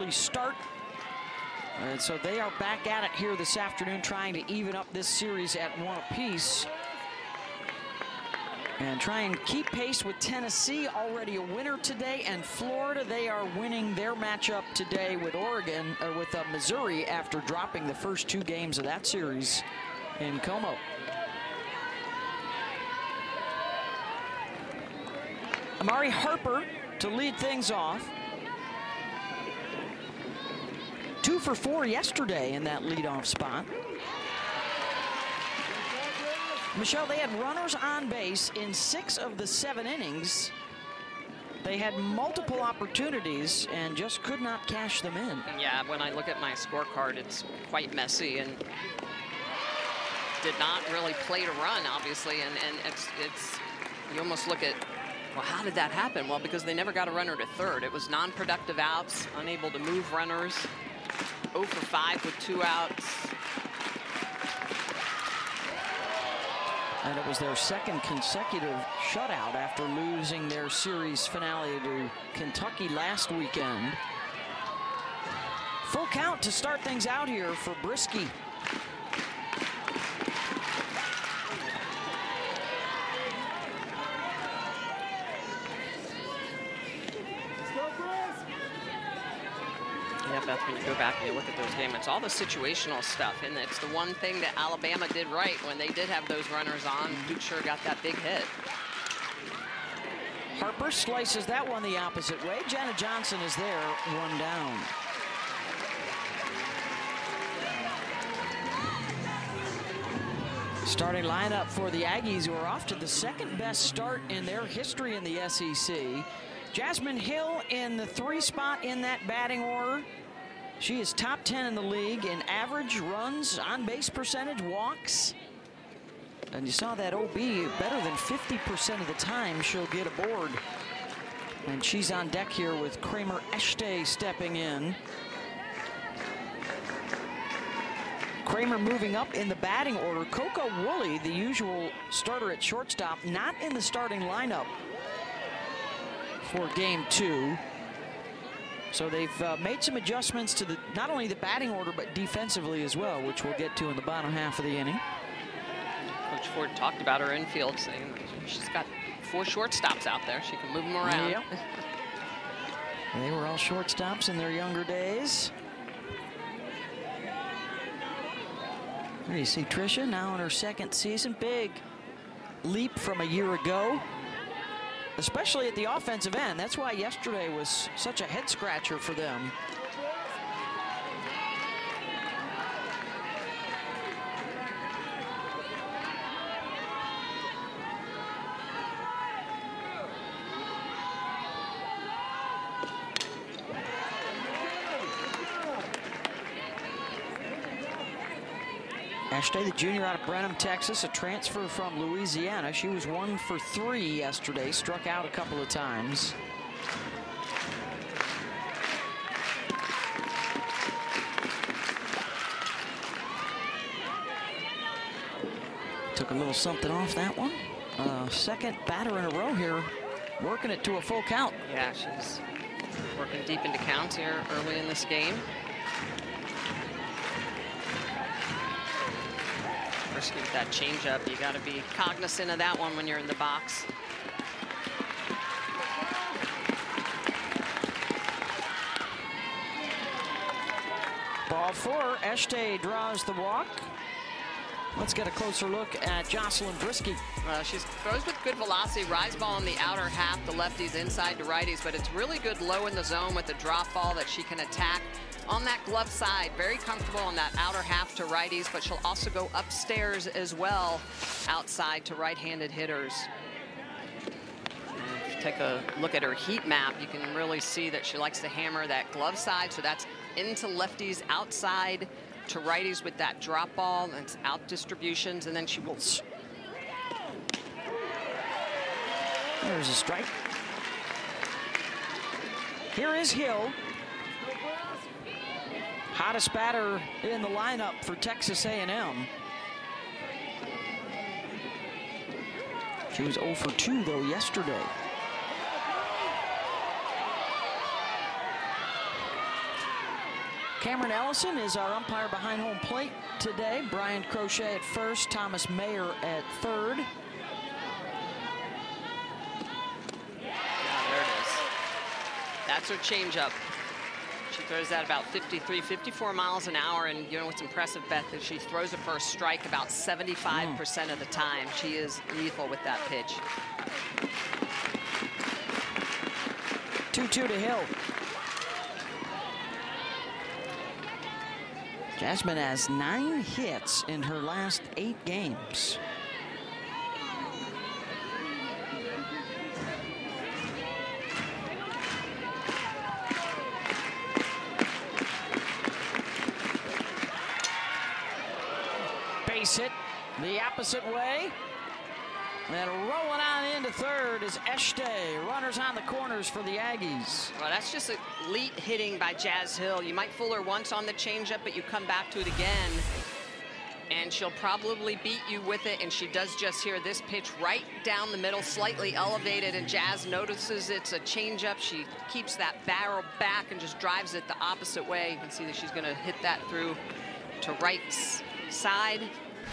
early start. And so they are back at it here this afternoon, trying to even up this series at 1 apiece. And try and keep pace with Tennessee, already a winner today, and Florida, they are winning their matchup today with Missouri after dropping the first 2 games of that series in Como. Amari Harper to lead things off. 2 for 4 yesterday in that leadoff spot. Michelle, they had runners on base in 6 of the 7 innings. They had multiple opportunities and just could not cash them in. Yeah, when I look at my scorecard, it's quite messy and did not really play to run, obviously. And it's you almost look at, well, how did that happen? Well, because they never got a runner to third. It was non-productive outs, unable to move runners. 0 for 5 with 2 outs. And it was their 2nd consecutive shutout after losing their series finale to Kentucky last weekend. Full count to start things out here for Brisky. Yeah, Beth, when you go back and you look at those games, it's all the situational stuff, and it's the one thing that Alabama did right when they did have those runners on. Butcher got that big hit. Harper slices that one the opposite way. Jenna Johnson is there, 1 down. Starting lineup for the Aggies, who are off to the 2nd best start in their history in the SEC. Jasmine Hill in the 3 spot in that batting order. She is top 10 in the league in average runs, on-base percentage, walks. And you saw that OB, better than 50% of the time she'll get aboard. And she's on deck here with Kramer Echte stepping in. Kramer moving up in the batting order. Coco Woolley, the usual starter at shortstop, not in the starting lineup for game 2. So they've made some adjustments to not only the batting order, but defensively as well, which we'll get to in the bottom half of the inning. Coach Ford talked about her infield, saying she's got 4 shortstops out there. She can move them around. Yep. They were all shortstops in their younger days. There you see Tricia now in her 2nd season. Big leap from a year ago, especially at the offensive end. That's why yesterday was such a head scratcher for them. Echte, the junior out of Brenham, Texas, a transfer from Louisiana. She was 1 for 3 yesterday, struck out a couple of times. Took a little something off that one. 2nd batter in a row here, working it to a full count. Yeah, she's working deep into counts here early in this game. With that changeup, you got to be cognizant of that one when you're in the box. Ball 4, Echte draws the walk. Let's get a closer look at Jocelyn Brisky. She throws with good velocity, rise ball in the outer half, the lefties inside to righties, but it's really good low in the zone with the drop ball that she can attack on that glove side. Very comfortable on that outer half to righties, but she'll also go upstairs as well, outside to right-handed hitters. And if you take a look at her heat map, you can really see that she likes to hammer that glove side, so that's into lefties, outside to righties with that drop ball, and it's out distributions, and then she will. There's a strike. Here is Hill. Hottest batter in the lineup for Texas A&M. She was 0 for 2 though yesterday. Cameron Ellison is our umpire behind home plate today. Brian Crochet at first, Thomas Mayer at third. There it is. That's her changeup. She throws that about 53, 54 miles an hour, and you know what's impressive, Beth, is she throws it for a strike about 75% of the time. She is lethal with that pitch. 2-2 to Hill. Jasmine has 9 hits in her last 8 games. Base hit the opposite way. And rolling on into third is Eshte. Runners on the corners for the Aggies. Well, that's just elite hitting by Jazz Hill. You might fool her once on the changeup, but you come back to it again, and she'll probably beat you with it, and she does just here. This pitch right down the middle, slightly elevated, and Jazz notices it's a changeup. She keeps that barrel back and just drives it the opposite way. You can see that she's going to hit that through to right side.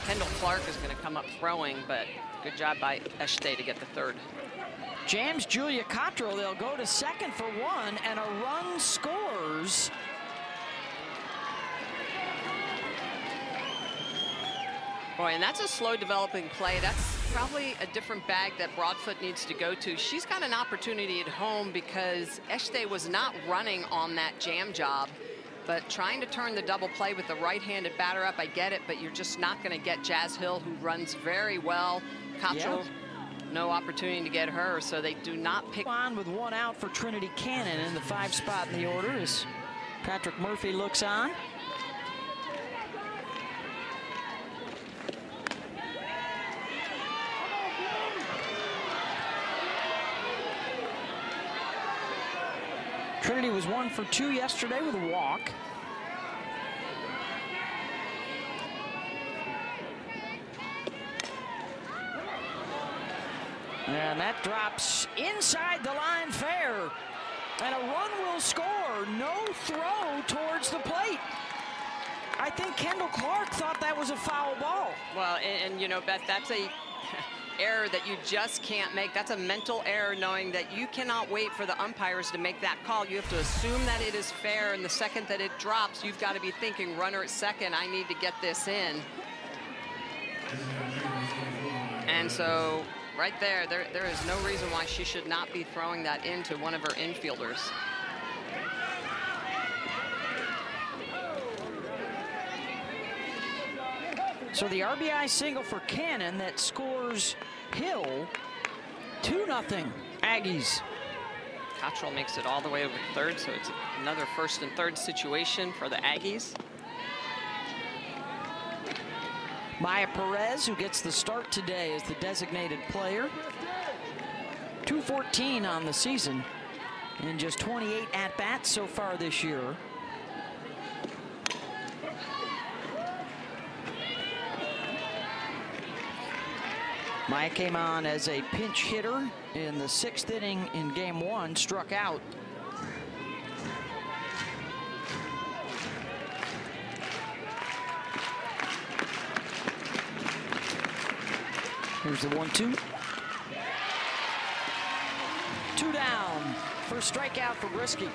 Kendall Clark is going to come up throwing, but good job by Eshte to get the third. Jams Julia Cottrell. They'll go to second for 1, and a run scores. Boy, and that's a slow developing play. That's probably a different bag that Broadfoot needs to go to. She's got an opportunity at home because Eshte was not running on that jam job. But trying to turn the double play with the right-handed batter up, I get it, but you're just not going to get Jazz Hill, who runs very well. Cottrell, no opportunity to get her, so they do not pick. On with 1 out for Trinity Cannon in the 5 spot in the order as Patrick Murphy looks on. Trinity was 1 for 2 yesterday with a walk. And that drops inside the line fair. And a run will score. No throw towards the plate. I think Kendall Clark thought that was a foul ball. Well, and you know, Beth, that's a error that you just can't make. That's a mental error, knowing that you cannot wait for the umpires to make that call. You have to assume that it is fair, and the second that it drops, you've got to be thinking, runner at second, I need to get this in. And so right there is no reason why she should not be throwing that into one of her infielders. So the RBI single for Cannon that scores Hill. 2-0 Aggies. Cottrell makes it all the way over to third, so it's another first and third situation for the Aggies. Maya Perez, who gets the start today as the designated player. 214 on the season and just 28 at-bats so far this year. Maya came on as a pinch hitter in the 6th inning in game 1, struck out. Here's the 1-2. 2 down. First strikeout for Brisky.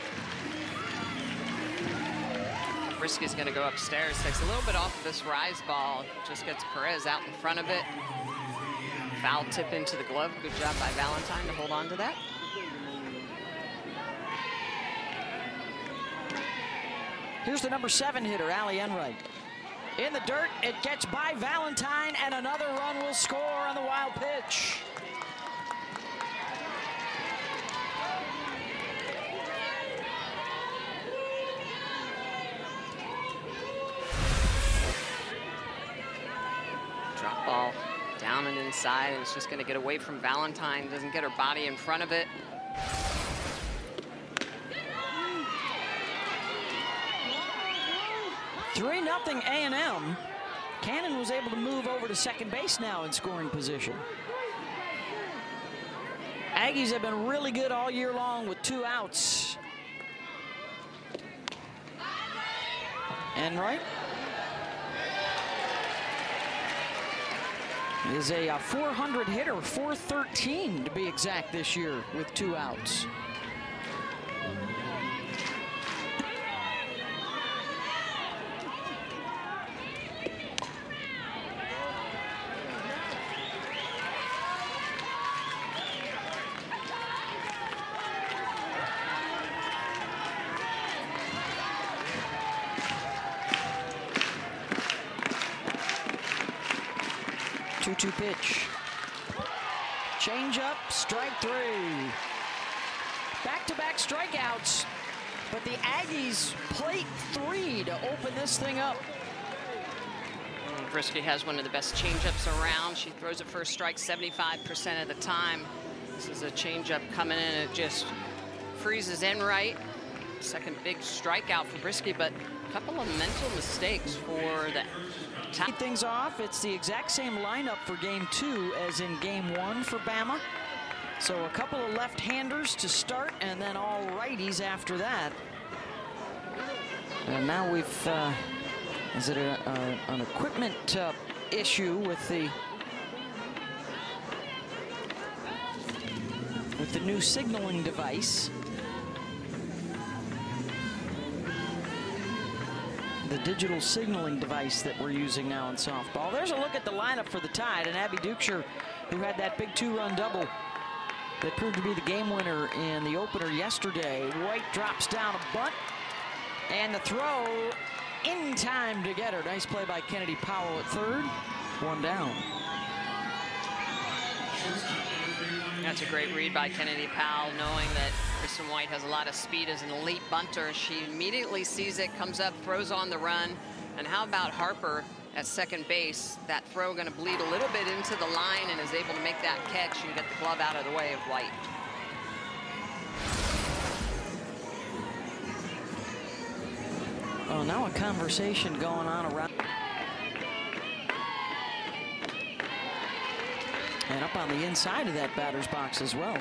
Brisky's going to go upstairs, takes a little bit off of this rise ball, just gets Perez out in front of it. Foul tip into the glove. Good job by Valentine to hold on to that. Here's the number 7 hitter, Allie Enright. In the dirt, it gets by Valentine, and another run will score on the wild pitch. Drop ball down and inside, and it's just going to get away from Valentine. Doesn't get her body in front of it. Three 3-0 A&M. Cannon was able to move over to second base now in scoring position. Aggies have been really good all year long with 2 outs. Enright is a 400 hitter, 413 to be exact this year with 2 outs. Two pitch. Change up, strike 3. Back-to-back strikeouts, but the Aggies plate 3 to open this thing up. Brisky has one of the best changeups around. She throws a first strike 75% of the time. This is a changeup coming in. It just freezes Enright. Second big strikeout for Brisky, but a couple of mental mistakes for the top. Things off, it's the exact same lineup for game 2 as in game 1 for Bama. So a couple of left-handers to start and then all righties after that. And now we've, is it an equipment issue with the new signaling device? The digital signaling device that we're using now in softball. There's a look at the lineup for the Tide, and Abby Dukeshire, who had that big 2-run double that proved to be the game winner in the opener yesterday. White drops down a bunt, and the throw in time to get her. Nice play by Kennedy Powell at third. 1 down. That's a great read by Kennedy Powell, knowing that Kristen White has a lot of speed as an elite bunter. She immediately sees it, comes up, throws on the run. And how about Harper at second base? That throw going to bleed a little bit into the line and is able to make that catch and get the glove out of the way of White. Oh, now a conversation going on around. And up on the inside of that batter's box as well.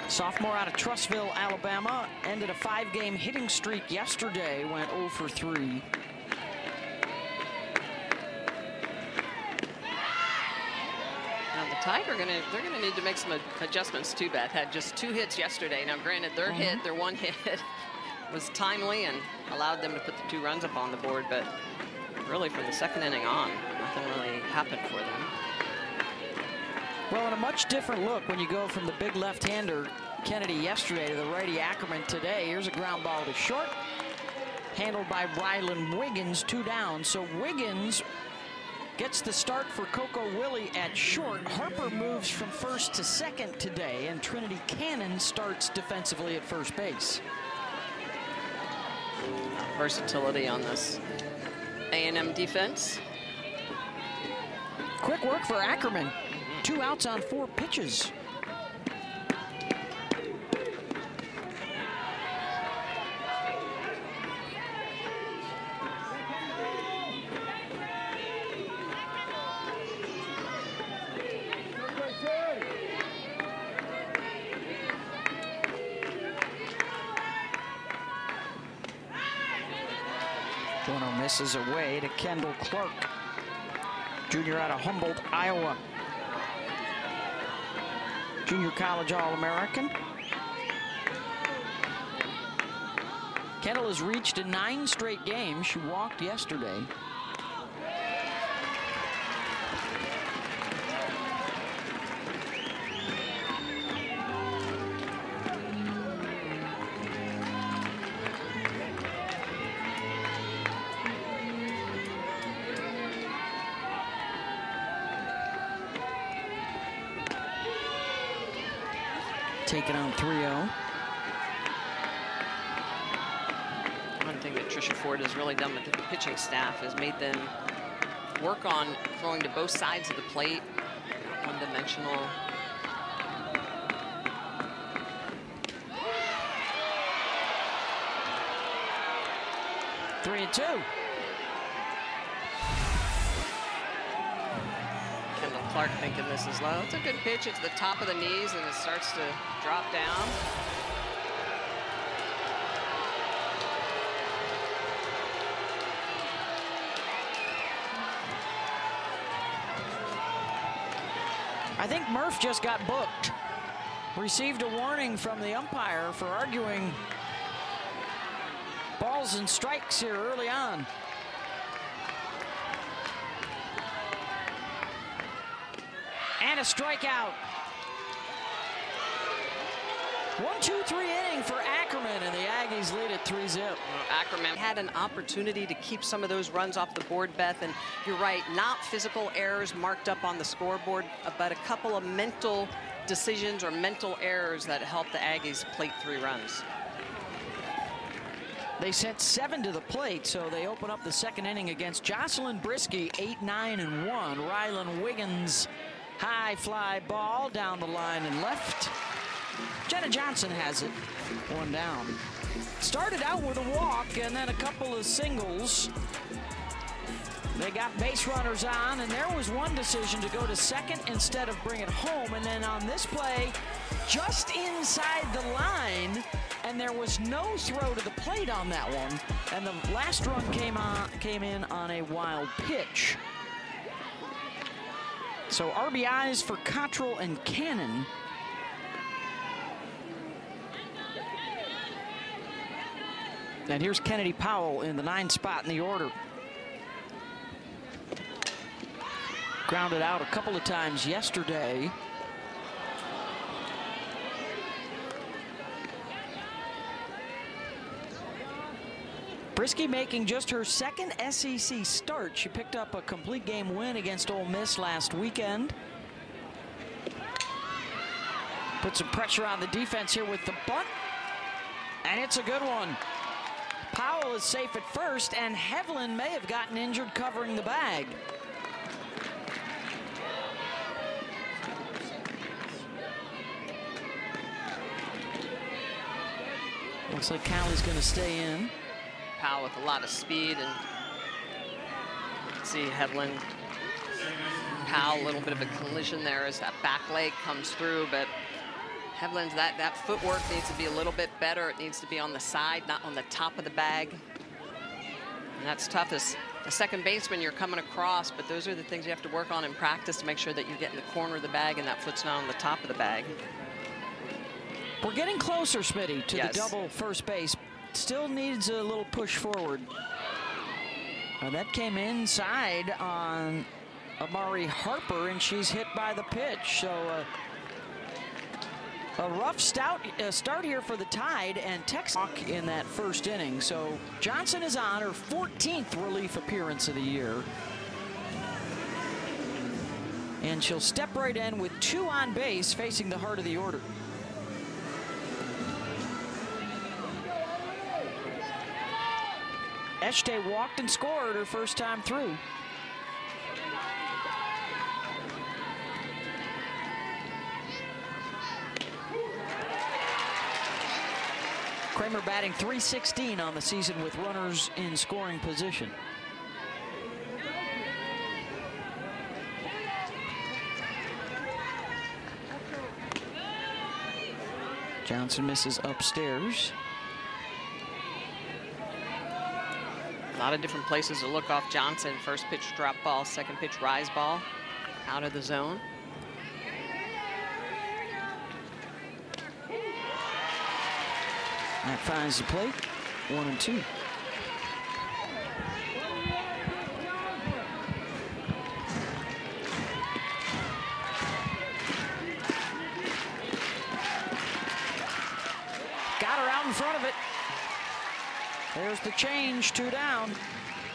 Sophomore out of Trussville, Alabama, ended a 5-game hitting streak yesterday, went 0 for 3. Now the Tide are they're gonna need to make some adjustments too. Beth had just 2 hits yesterday. Now granted, their one hit was timely and allowed them to put the 2 runs up on the board, but really from the second inning on, nothing really happened for them. Well, and a much different look when you go from the big left-hander Kennedy yesterday to the righty Ackerman today. Here's a ground ball to short, handled by Rylan Wiggins, 2 down. So Wiggins gets the start for Coco Willie at short. Harper moves from first to second today, and Trinity Cannon starts defensively at first base. Versatility on this A&M defense. Quick work for Ackerman. 2 outs on 4 pitches. Bono misses away to Kendall Clark, junior out of Humboldt, Iowa. Junior college All-American. Kendall has reached a 9 straight games. She walked yesterday. Taken on 3-0. One thing that Tricia Ford has really done with the pitching staff is made them work on throwing to both sides of the plate, one-dimensional. Three and 2. Clark thinking this is low. It's a good pitch. It's the top of the knees and it starts to drop down. I think Murph just got booked. Received a warning from the umpire for arguing balls and strikes here early on. And a strikeout. 1-2-3 inning for Ackerman, and the Aggies lead at 3-zip. Ackerman had an opportunity to keep some of those runs off the board, Beth, and you're right, not physical errors marked up on the scoreboard, but a couple of mental decisions or mental errors that helped the Aggies plate 3 runs. They sent 7 to the plate, so they open up the second inning against Jocelyn Brisky, 8-9-1. Rylan Wiggins, high fly ball down the line and left. Jenna Johnson has it, 1 down. Started out with a walk and then a couple of singles. They got base runners on, and there was one decision to go to second instead of bring it home. And then on this play, just inside the line, and there was no throw to the plate on that one. And the last run came in on a wild pitch. So RBIs for Cottrell and Cannon. And here's Kennedy Powell in the 9th spot in the order. Grounded out a couple of times yesterday. Brisky making just her second SEC start. She picked up a complete game win against Ole Miss last weekend. Put some pressure on the defense here with the bunt. And it's a good one. Powell is safe at first, and Hevlin may have gotten injured covering the bag. Looks like Cowley's going to stay in. Powell with a lot of speed, and see Hevlin. Powell, a little bit of a collision there as that back leg comes through, but Hevlin's that footwork needs to be a little bit better. It needs to be on the side, not on the top of the bag. And that's tough as a second baseman, you're coming across, but those are the things you have to work on in practice to make sure that you get in the corner of the bag and that foot's not on the top of the bag. We're getting closer, Smitty, to the double first base. Still needs a little push forward. That came inside on Amari Harper, and she's hit by the pitch. So a rough start here for the Tide, and Texas in that first inning. So Johnson is on her 14th relief appearance of the year. And she'll step right in with 2 on base facing the heart of the order. Eshte walked and scored her first time through. Kramer batting .316 on the season with runners in scoring position. Johnson misses upstairs. A lot of different places to look off Johnson. First pitch drop ball, second pitch rise ball, out of the zone. That finds the plate, 1-2. Got her out in front of it. There's the change, 2 down.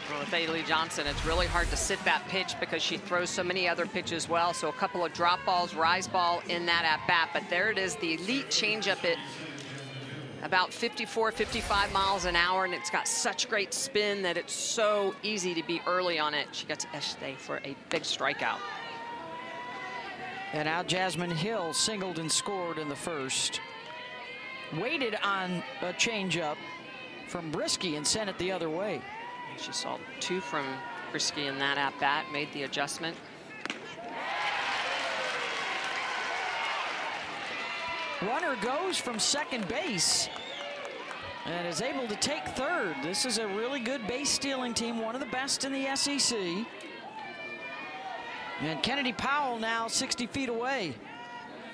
Well, with Ailey Johnson, it's really hard to sit that pitch because she throws so many other pitches well. So a couple of drop balls, rise ball in that at bat. But there it is, the elite changeup at about 54, 55 miles an hour, and it's got such great spin that it's so easy to be early on it. She gets Eshte for a big strikeout. And now Jasmine Hill singled and scored in the first. Waited on a changeup from Brisky and sent it the other way. She saw 2 from Brisky in that at-bat, made the adjustment. Runner goes from second base and is able to take third. This is a really good base stealing team, one of the best in the SEC. And Kennedy Powell now 60 feet away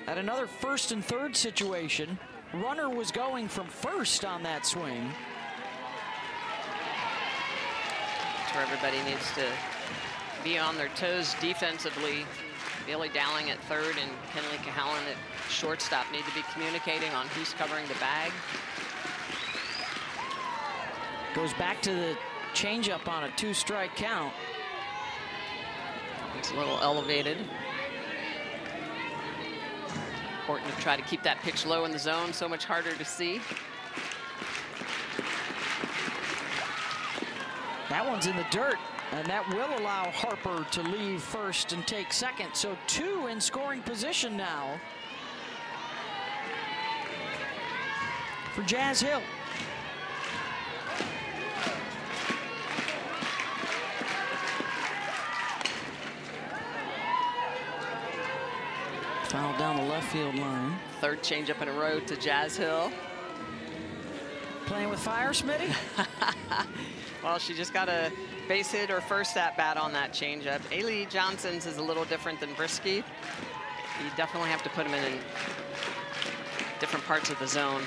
at another 1st and 3rd situation. Runner was going from 1st on that swing. That's where everybody needs to be on their toes defensively. Bailey Dowling at 3rd and Kenley Cahalan at shortstop need to be communicating on who's covering the bag. Goes back to the changeup on a 2-strike count. It's a little elevated. Important to try to keep that pitch low in the zone, so much harder to see. That one's in the dirt, and that will allow Harper to leave 1st and take 2nd. So 2 in scoring position now for Jazz Hill. Foul down the left field line. 3rd changeup in a row to Jazz Hill. Playing with fire, Smitty? Well, she just got a base hit or first at bat on that changeup. Ailey Johnson's is a little different than Brisky. You definitely have to put them in different parts of the zone.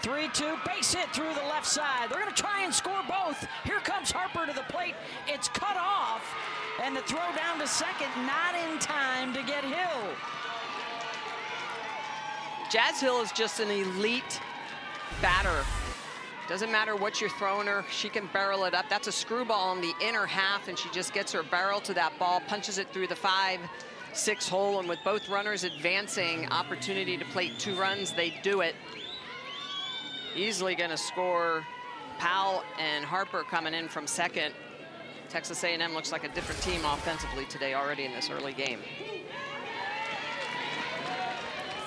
3-2, base hit through the left side. They're going to try and score both. Here comes Harper to the plate. It's cut off. And the throw down to 2nd, not in time to get Hill. Jazz Hill is just an elite batter. Doesn't matter what you're throwing her, she can barrel it up. That's a screwball in the inner half, and she just gets her barrel to that ball, punches it through the 5-6 hole, and with both runners advancing, opportunity to plate 2 runs, they do it. Easily gonna score. Powell and Harper coming in from 2nd. Texas A&M looks like a different team offensively today already in this early game.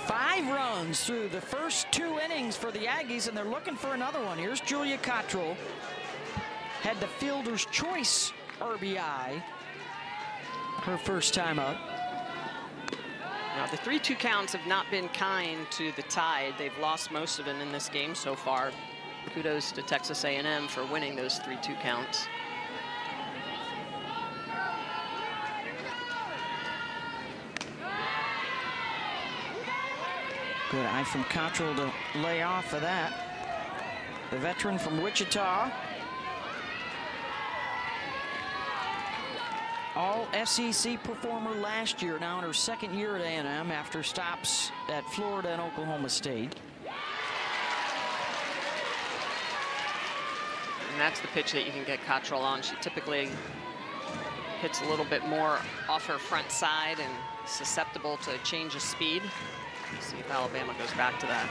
5 runs through the first 2 innings for the Aggies, and they're looking for another one. Here's Julia Cottrell. Had the fielder's choice RBI her first time up. Now, the 3-2 counts have not been kind to the Tide. They've lost most of them in this game so far. Kudos to Texas A&M for winning those 3-2 counts. Good eye from Cottrell to lay off of that. The veteran from Wichita. All SEC performer last year, now in her 2nd year at A&M after stops at Florida and Oklahoma State. And that's the pitch that you can get Cottrell on. She typically hits a little bit more off her front side and susceptible to a change of speed. Let's see if Alabama goes back to that.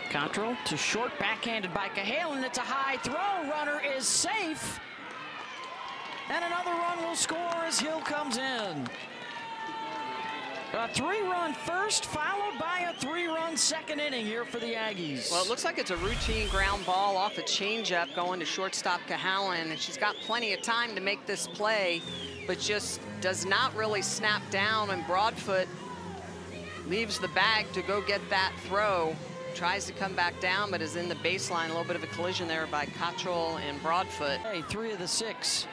Cottrell to short, backhanded by Cahalan. It's a high throw. Runner is safe. And another run will score as Hill comes in. A 3-run first, followed by a 3-run 2nd inning here for the Aggies. Well, it looks like it's a routine ground ball off a changeup going to shortstop Cahalan, and she's got plenty of time to make this play, but just does not really snap down, and Broadfoot leaves the bag to go get that throw. Tries to come back down, but is in the baseline. A little bit of a collision there by Cottrell and Broadfoot. Hey, 3 of the 6.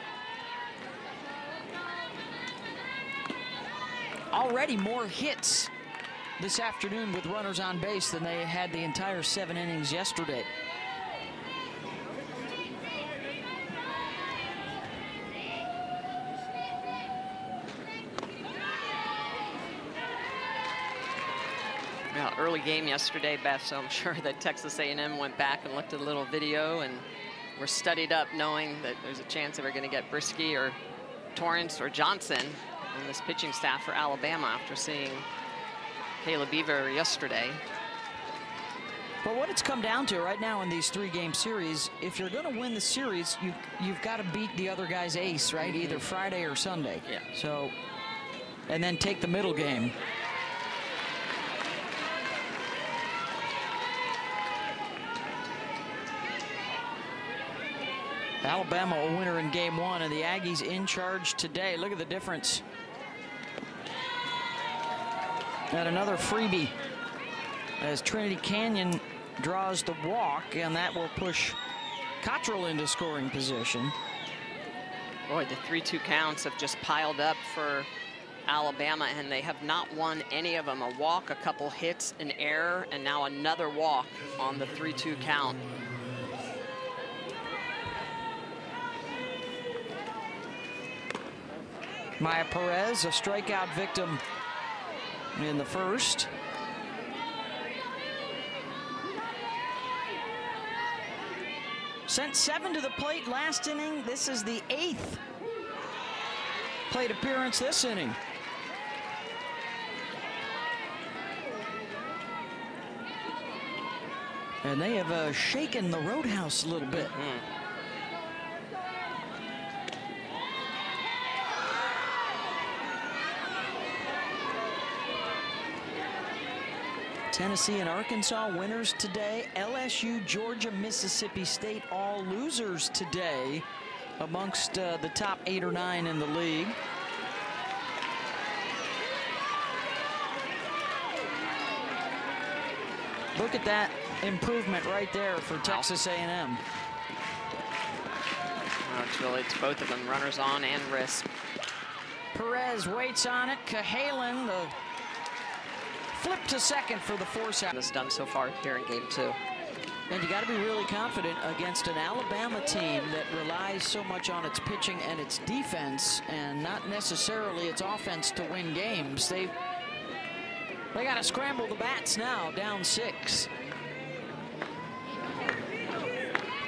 Already more hits this afternoon with runners on base than they had the entire 7 innings yesterday. Well, early game yesterday, Beth, so I'm sure that Texas A&M went back and looked at a little video and were studied up knowing that there's a chance that we're going to get Brisky or Torrance or Johnson on this pitching staff for Alabama after seeing Kayla Beaver yesterday. But what it's come down to right now in these 3-game series, if you're going to win the series, you've got to beat the other guy's ace, right? Either Friday or Sunday. Yeah. So, and then take the middle game. Alabama a winner in game 1, and the Aggies in charge today. Look at the difference. And another freebie as Trinity Canyon draws the walk, and that will push Cottrell into scoring position. Boy, the 3-2 counts have just piled up for Alabama, and they have not won any of them. A walk, a couple hits, an error, and now another walk on the 3-2 count. Maya Perez, a strikeout victim in the first. Sent 7 to the plate last inning. This is the 8th plate appearance this inning. And they have shaken the Roadhouse a little bit. Tennessee and Arkansas winners today. LSU, Georgia, Mississippi State all losers today amongst the top 8 or 9 in the league. Look at that improvement right there for Texas A&M. It's both of them, runners on and risk. Perez waits on it. Cahalan, the flip to second for the force out. This done so far here in game 2. And you got to be really confident against an Alabama team that relies so much on its pitching and its defense, and not necessarily its offense to win games. They got to scramble the bats now, down 6.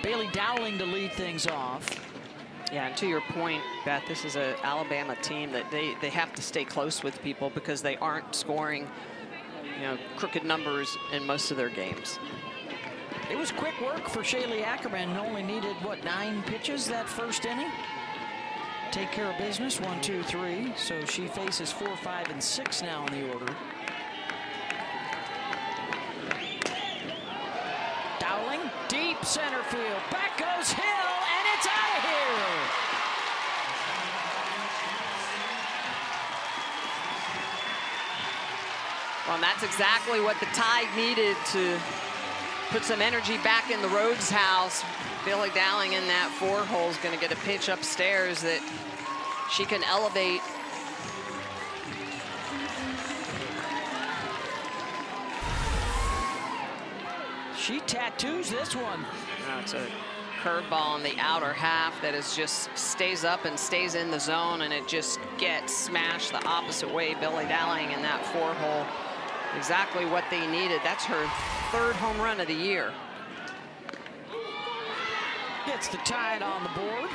Bailey Dowling to lead things off. Yeah, and to your point, Beth, this is an Alabama team that they have to stay close with people because they aren't scoring, crooked numbers in most of their games. It was quick work for Shaylee Ackerman. Only needed, 9 pitches that first inning? Take care of business, 1, 2, 3. So she faces 4, 5, and 6 now in the order. Dowling, deep center field. Back goes Hill, and it's out of here. Well, and that's exactly what the Tide needed to put some energy back in the Rhodes house. Billy Dowling in that 4-hole is going to get a pitch upstairs that she can elevate. She tattoos this one. It's a curveball in the outer half that is just stays up and stays in the zone, and it just gets smashed the opposite way. Billy Dowling in that 4-hole. Exactly what they needed. That's her 3rd home run of the year. Gets the Tide on the board.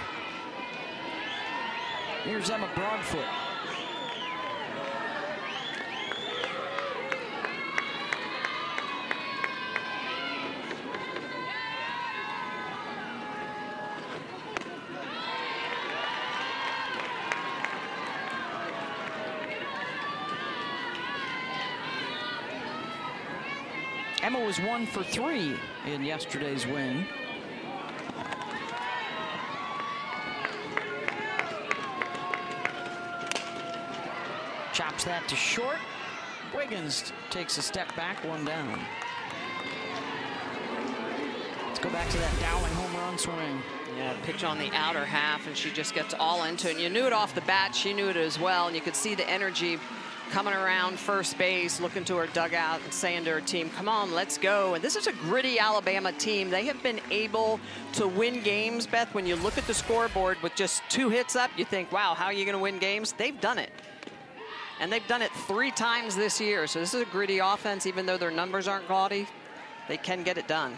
Here's Emma Broadfoot. Emma was 1 for 3 in yesterday's win. Chops that to short. Wiggins takes a step back, 1 down. Let's go back to that Dowling home run swing. Yeah, pitch on the outer half, and she just gets all into it. And you knew it off the bat. She knew it as well, and you could see the energy coming around first base, looking to her dugout and saying to her team, come on, let's go. And this is a gritty Alabama team. They have been able to win games, Beth. When you look at the scoreboard with just 2 hits up, you think, wow, how are you going to win games? They've done it. And they've done it 3 times this year. So this is a gritty offense. Even though their numbers aren't gaudy, they can get it done.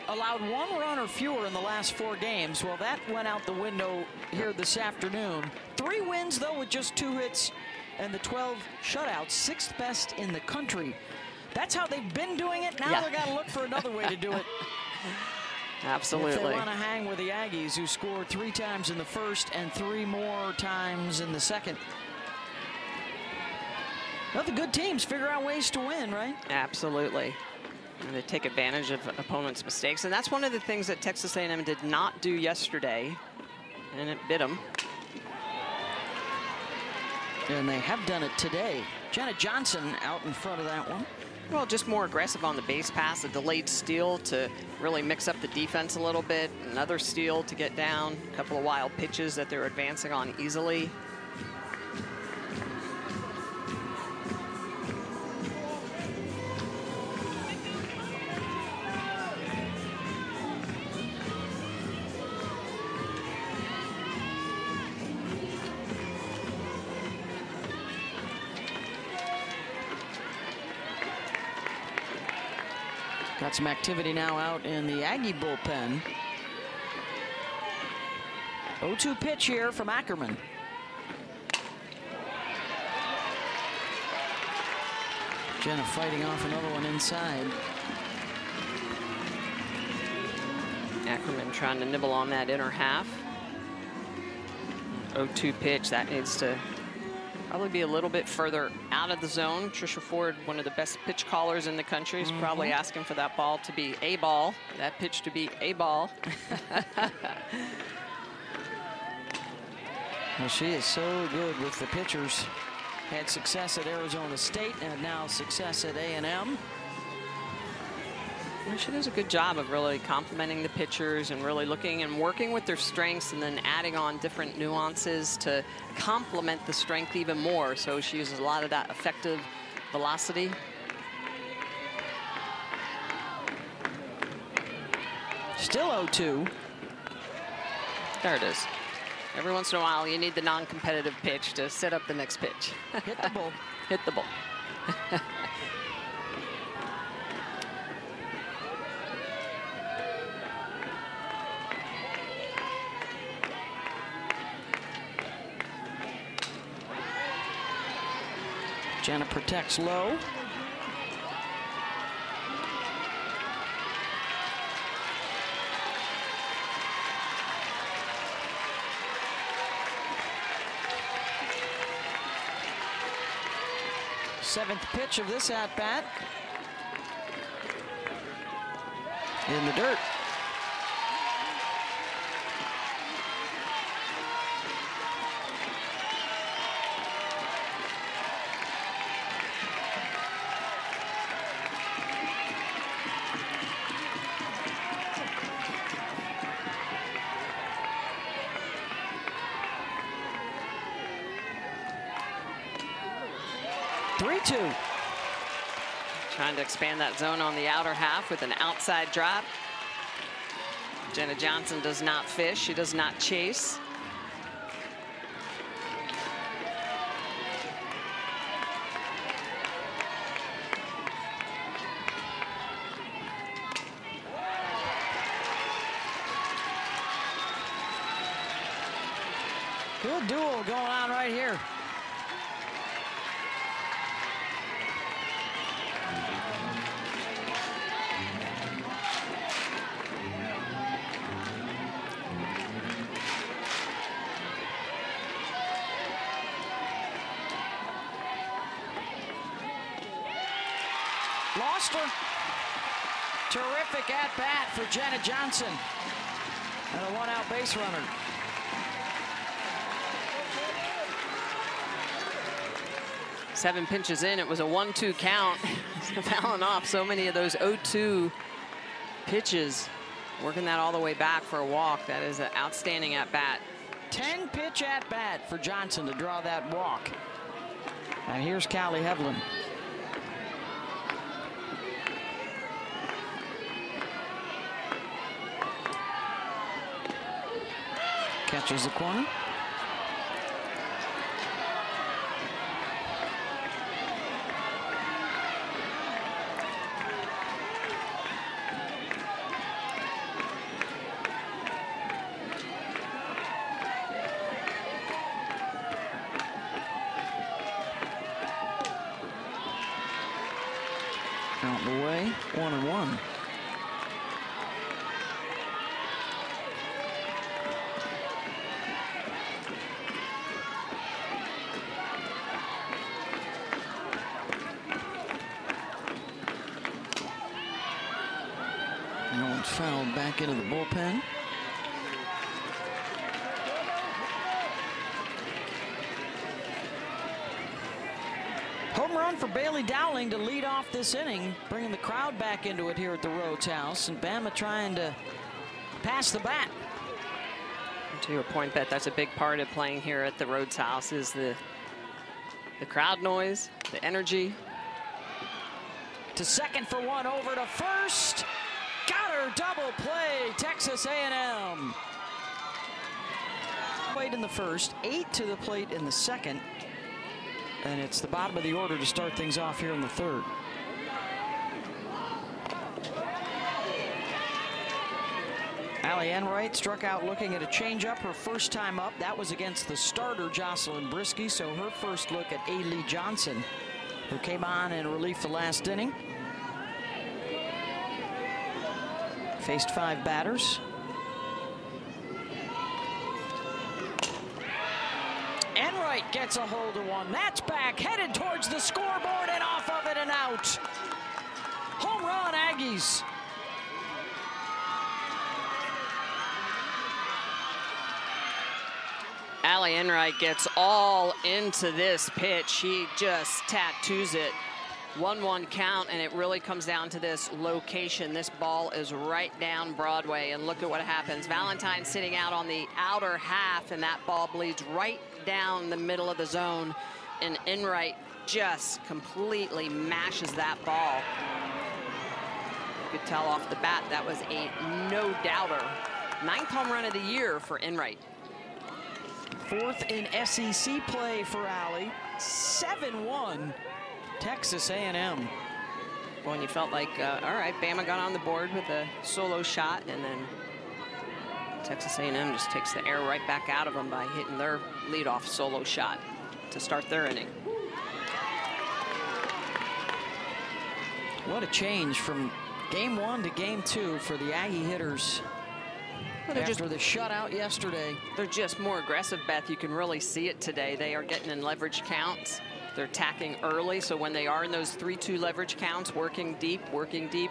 Allowed 1 run or fewer in the last 4 games. Well, that went out the window here this afternoon. 3 wins, though, with just 2 hits and the 12 shutouts, 6th best in the country. That's how they've been doing it. Now they've got to look for another way to do it. Absolutely. If they want to hang with the Aggies, who scored 3 times in the first and 3 more times in the second. Well, the good teams figure out ways to win, right? Absolutely. And they take advantage of opponents' mistakes. And that's one of the things that Texas A&M did not do yesterday. And it bit them. And they have done it today. Janet Johnson out in front of that one. Well, just more aggressive on the base pass, a delayed steal to really mix up the defense a little bit, another steal to get down, a couple of wild pitches that they're advancing on easily. Got some activity now out in the Aggie bullpen. 0-2 pitch here from Ackerman. Jenna fighting off another one inside. Ackerman trying to nibble on that inner half. 0-2 pitch, that needs to probably be a little bit further out of the zone. Trisha Ford, one of the best pitch callers in the country, is probably asking for that ball to be a ball, that pitch to be a ball. Well, she is so good with the pitchers. Had success at Arizona State and now success at A&M. Well, she does a good job of really complimenting the pitchers and really looking and working with their strengths and then adding on different nuances to complement the strength even more. So she uses a lot of that effective velocity. Still 0-2. There it is. Every once in a while, you need the non-competitive pitch to set up the next pitch. Hit the ball. Hit the ball. Jenna protects low. Seventh pitch of this at-bat. In the dirt. Trying to expand that zone on the outer half with an outside drop. Jenna Johnson does not fish. She does not chase. Good duel going on right here. Lost her. Terrific at-bat for Jenna Johnson. And a one-out base runner. Seven pitches in, it was a 1-2 count. Fouling off so many of those 0-2 pitches. Working that all the way back for a walk. That is an outstanding at-bat. 10-pitch at-bat for Johnson to draw that walk. Now here's Callie Hevlin. Catches the corner. Out the way, 1-1. No one's fouled back into the bullpen. Home run for Bailey Dowling to lead off this inning, bringing the crowd back into it here at the Rhodes House, and Bama trying to pass the bat. To your point, Bet, that's a big part of playing here at the Rhodes House is the crowd noise, the energy. To second for one, over to first. Got her, double play, Texas A&M. Played in the first, 8 to the plate in the second. And it's the bottom of the order to start things off here in the third. Allie Enright struck out looking at a changeup her first time up. That was against the starter, Jocelyn Brisky. So her first look at A. Johnson, who came on in relief the last inning. Faced 5 batters. Enright gets a hold of one. That's back, headed towards the scoreboard, and off of it and out. Home run, Aggies. Allie Enright gets all into this pitch. She just tattoos it. 1-1 count, and it really comes down to this location. This ball is right down Broadway, and look at what happens. Valentine sitting out on the outer half, and that ball bleeds right down the middle of the zone, and Enright just completely mashes that ball. You could tell off the bat that was a no-doubter. 9th home run of the year for Enright. 4th in SEC play for Allie. 7-1. Texas A&M. Well, and you felt like, all right, Bama got on the board with a solo shot, and then Texas A&M just takes the air right back out of them by hitting their leadoff solo shot to start their inning. What a change from game 1 to game 2 for the Aggie hitters. Well, after the shutout yesterday. They're just more aggressive, Beth. You can really see it today. They are getting in leverage counts. They're attacking early, so when they are in those 3-2 leverage counts, working deep,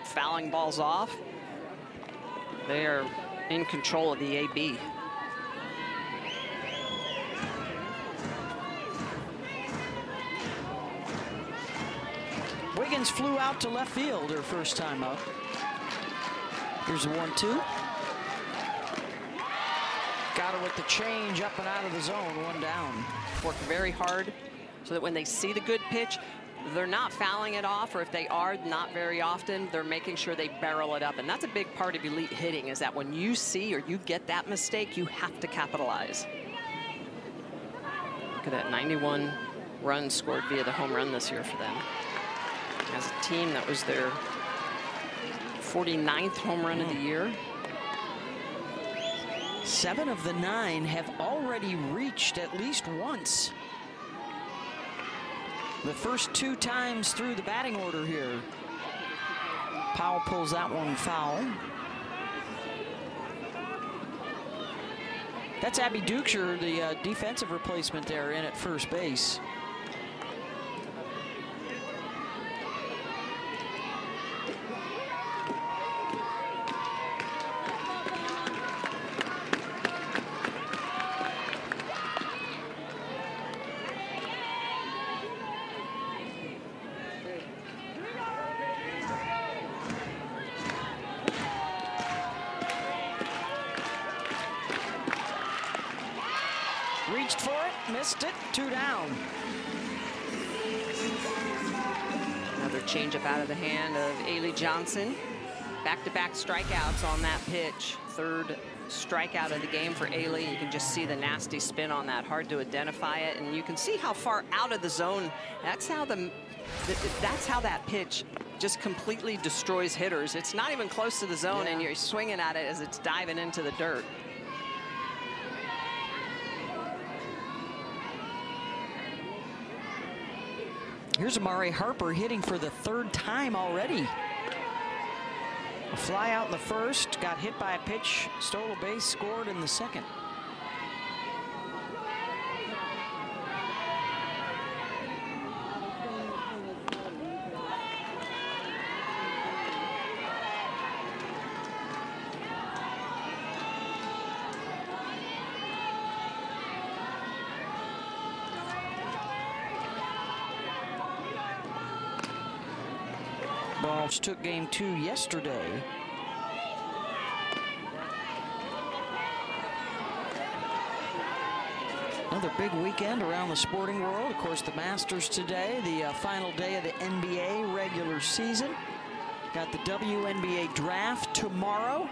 fouling balls off, they are in control of the AB. Wiggins flew out to left field her first time up. Here's the 1-2. Got her with the change up and out of the zone, 1 down. Work very hard so that when they see the good pitch, they're not fouling it off, or if they are, not very often, they're making sure they barrel it up. And that's a big part of elite hitting, is that when you see or you get that mistake, you have to capitalize. Look at that, 91 runs scored via the home run this year for them. As a team, that was their 49th home run of the year. 7 of the 9 have already reached at least once. The first 2 times through the batting order here. Powell pulls that one foul. That's Abby Dukeshire, the defensive replacement there in at first base. Reached for it, missed it, 2 down. Another changeup out of the hand of Ailey Johnson. Back-to-back strikeouts on that pitch. 3rd strikeout of the game for Ailey. You can just see the nasty spin on that. Hard to identify it, and you can see how far out of the zone. That's how that pitch just completely destroys hitters. It's not even close to the zone, and you're swinging at it as it's diving into the dirt. Here's Amari Harper hitting for the 3rd time already. A fly out in the first, got hit by a pitch, stole a base, scored in the second. basketball took game 2 yesterday. Another big weekend around the sporting world. Of course, the Masters today, the final day of the NBA regular season. Got the WNBA draft tomorrow.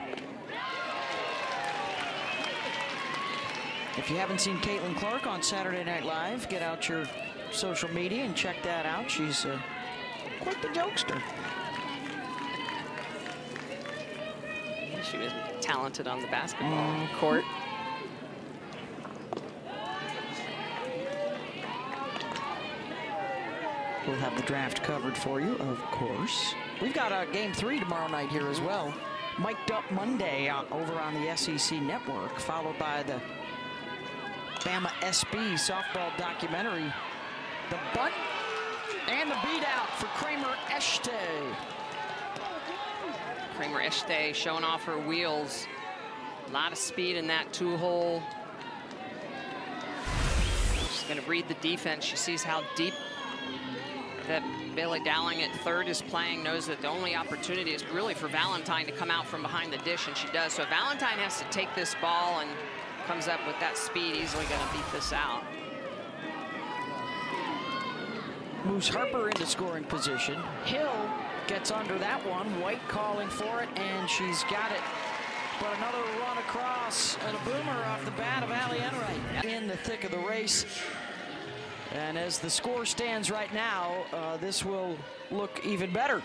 If you haven't seen Caitlin Clark on Saturday Night Live, get out your social media and check that out. She's quite the jokester. She was talented on the basketball court. We'll have the draft covered for you, of course. We've got game 3 tomorrow night here as well. Mic'd Up Monday over on the SEC Network, followed by the Bama SB softball documentary. The bunt and the beat out for Kramer Echte. Kramer Echte showing off her wheels. A lot of speed in that 2-hole. She's going to read the defense. She sees how deep that Bailey Dowling at third is playing, knows that the only opportunity is really for Valentine to come out from behind the dish, and she does. So Valentine has to take this ball and comes up with that speed, easily going to beat this out. Moves Harper into scoring position. Hill gets under that one. White calling for it, and she's got it. But another run across and a boomer off the bat of Allie Enright in the thick of the race. And as the score stands right now, this will look even better.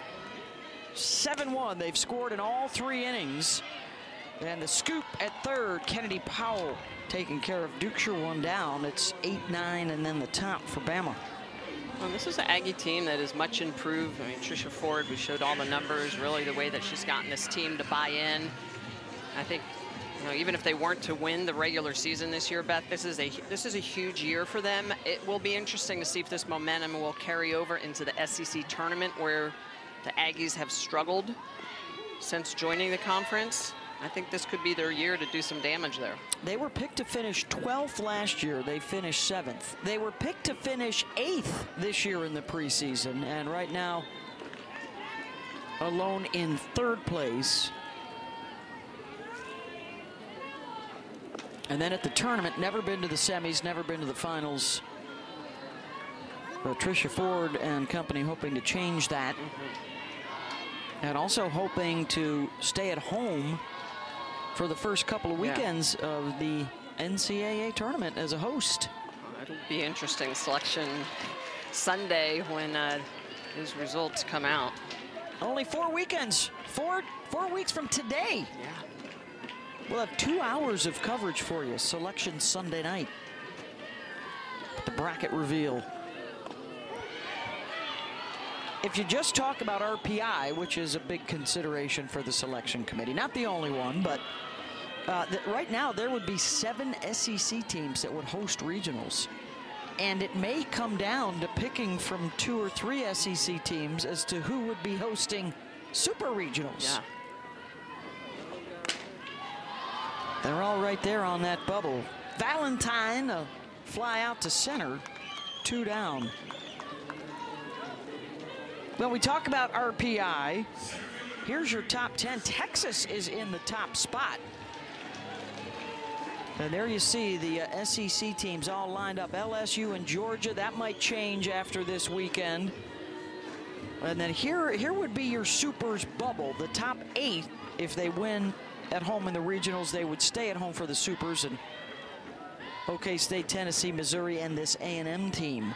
7-1. They've scored in all 3 innings. And the scoop at third, Kennedy Powell taking care of Dukeshire, 1 down. It's 8-9, and then the top for Bama. Well, this is an Aggie team that is much improved. I mean, Tricia Ford, we showed all the numbers, really the way that she's gotten this team to buy in. I think, you know, even if they weren't to win the regular season this year, Beth, this is a huge year for them. It will be interesting to see if this momentum will carry over into the SEC tournament, where the Aggies have struggled since joining the conference. I think this could be their year to do some damage there. They were picked to finish 12th last year. They finished 7th. They were picked to finish 8th this year in the preseason, and right now alone in 3rd place. And then at the tournament, never been to the semis, never been to the finals. But Tricia Ford and company hoping to change that. And also hoping to stay at home for the first couple of weekends of the NCAA tournament as a host. It'll be interesting selection Sunday when these results come out. Only 4 weekends, 4 weeks from today. Yeah. We'll have 2 hours of coverage for you. Selection Sunday night. The bracket reveal. If you just talk about RPI, which is a big consideration for the selection committee, not the only one, but right now there would be 7 SEC teams that would host regionals. And it may come down to picking from 2 or 3 SEC teams as to who would be hosting super regionals. Yeah. They're all right there on that bubble. Valentine, fly out to center, 2 down. When we talk about RPI, here's your top 10. Texas is in the top spot. And there you see the SEC teams all lined up. LSU and Georgia, that might change after this weekend. And then here would be your Supers bubble. The top 8, if they win at home in the regionals, they would stay at home for the Supers. And OK State, Tennessee, Missouri, and this A&M team.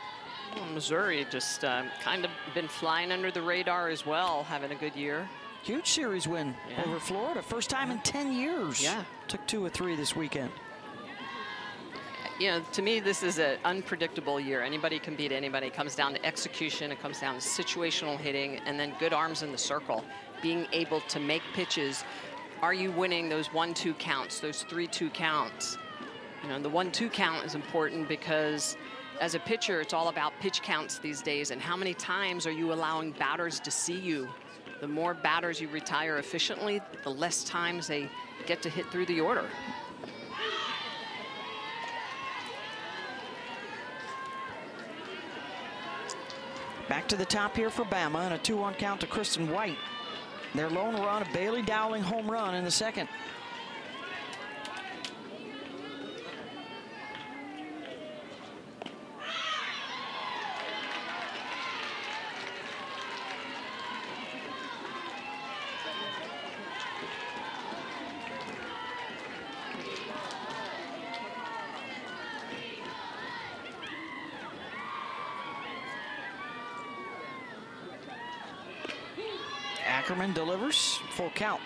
Well, Missouri just kind of been flying under the radar as well, having a good year. Huge series win over Florida. First time in 10 years. Yeah. Took 2 or 3 this weekend. You know, to me, this is an unpredictable year. Anybody can beat anybody. It comes down to execution. It comes down to situational hitting, and then good arms in the circle. Being able to make pitches. Are you winning those 1-2 counts, those 3-2 counts? You know, the 1-2 count is important because as a pitcher, it's all about pitch counts these days, and how many times are you allowing batters to see you? The more batters you retire efficiently, the less times they get to hit through the order. Back to the top here for Bama, and a 2-1 count to Kristen White. Their lone run, a Bailey Dowling home run in the second. Ackerman delivers, full count.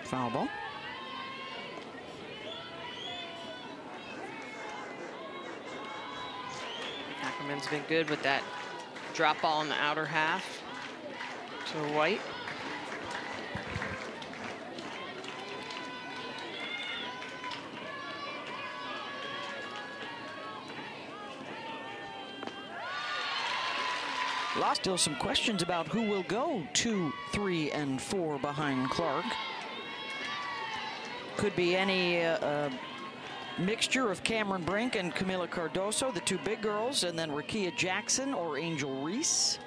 Foul ball. Ackerman's been good with that drop ball in the outer half to White. Still some questions about who will go 2, 3, and 4 behind Clark. Could be any mixture of Cameron Brink and Camila Cardoso, the 2 big girls, and then Rakia Jackson or Angel Reese.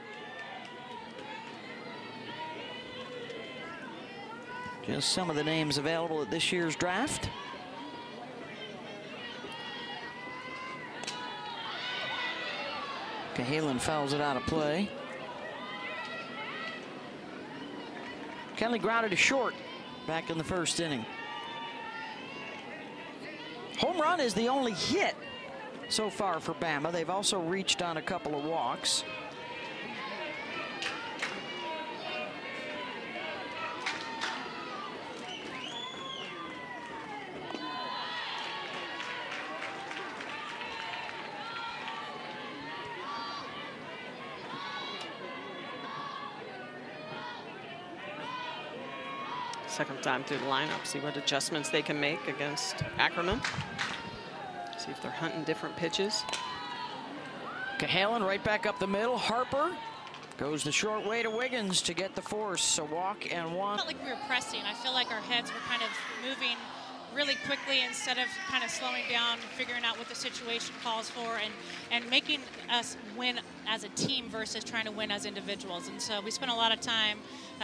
Just some of the names available at this year's draft. Cahalan fouls it out of play. Kenley grounded to short back in the first inning. Home run is the only hit so far for Bama. They've also reached on a couple of walks. Second time through the lineup, see what adjustments they can make against Ackerman. See if they're hunting different pitches. Cahalan right back up the middle. Harper goes the short way to Wiggins to get the force. A walk and one. I felt like we were pressing. I feel like our heads were kind of moving really quickly instead of kind of slowing down, figuring out what the situation calls for, and making us win as a team versus trying to win as individuals. And so we spent a lot of time,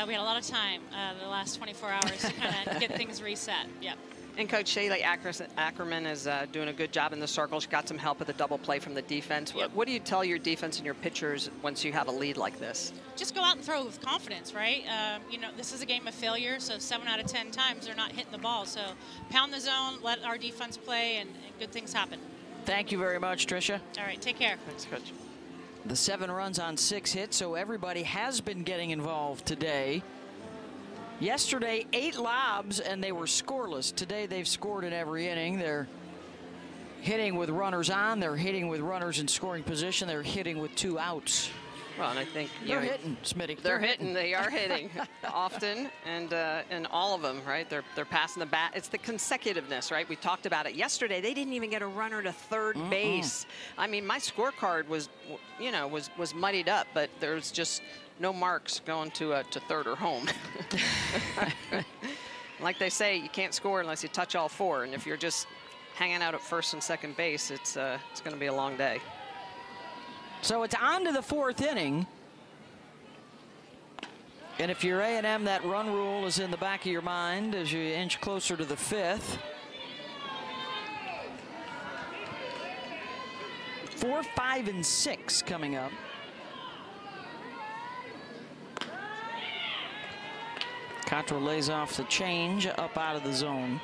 we had a lot of time the last 24 hours to kind of get things reset. Yep. And Coach Shaylee Ackerman is doing a good job in the circle. She got some help with a double play from the defense. Yep. What do you tell your defense and your pitchers once you have a lead like this? Just go out and throw with confidence, right? You know, this is a game of failure, so 7 out of 10 times they're not hitting the ball. So pound the zone, let our defense play, and good things happen. Thank you very much, Tricia. All right, take care. Thanks, Coach. The 7 runs on 6 hits, so everybody has been getting involved today. Yesterday, 8 lobs, and they were scoreless. Today, they've scored in every inning. They're hitting with runners on. They're hitting with runners in scoring position. They're hitting with 2 outs. Well, and I think they're hitting, Smitty. They're hitting. They are hitting often, and all of them, right? They're passing the bat. It's the consecutiveness, right? We talked about it yesterday. They didn't even get a runner to third base. I mean, my scorecard was, you know, was muddied up, but there's just no marks going to third or home. Like they say, you can't score unless you touch all 4, and if you're just hanging out at first and second base, it's going to be a long day. So it's on to the 4th inning. And if you're A&M, that run rule is in the back of your mind as you inch closer to the 5th. 4, 5, and 6 coming up. Cottrell lays off the change up out of the zone.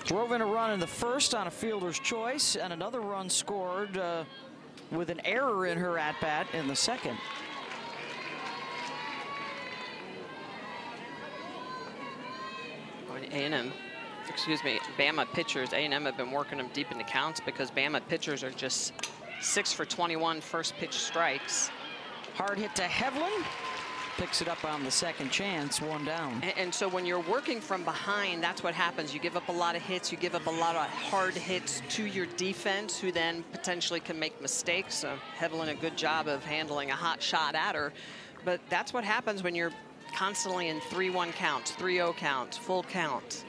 Drove in a run in the first on a fielder's choice, and another run scored with an error in her at-bat in the second. A&M, excuse me, Bama pitchers, A&M have been working them deep into counts because Bama pitchers are just 6 for 21 first pitch strikes. Hard hit to Hevlin. picks it up on the second chance, 1 down. And so when you're working from behind, that's what happens. You give up a lot of hits. You give up a lot of hard hits to your defense, who then potentially can make mistakes. So Hevelin, a good job of handling a hot shot at her. But that's what happens when you're constantly in 3-1 counts, 3-0 counts, full counts.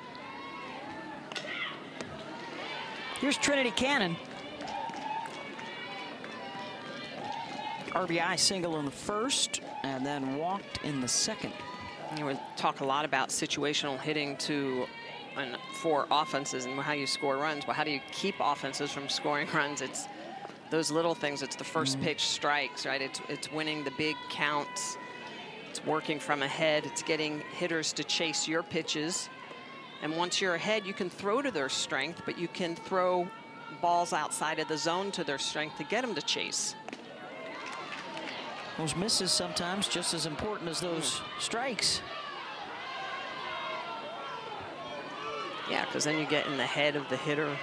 Here's Trinity Cannon. RBI single in the first, and then walked in the second. We talk a lot about situational hitting for offenses and how you score runs. Well, how do you keep offenses from scoring runs? It's those little things. It's the first pitch strikes, right? It's winning the big counts. It's working from ahead. It's getting hitters to chase your pitches. And once you're ahead, you can throw to their strength, but you can throw balls outside of the zone to their strength to get them to chase. Those misses sometimes just as important as those strikes. Yeah, because then you get in the head of the hitter.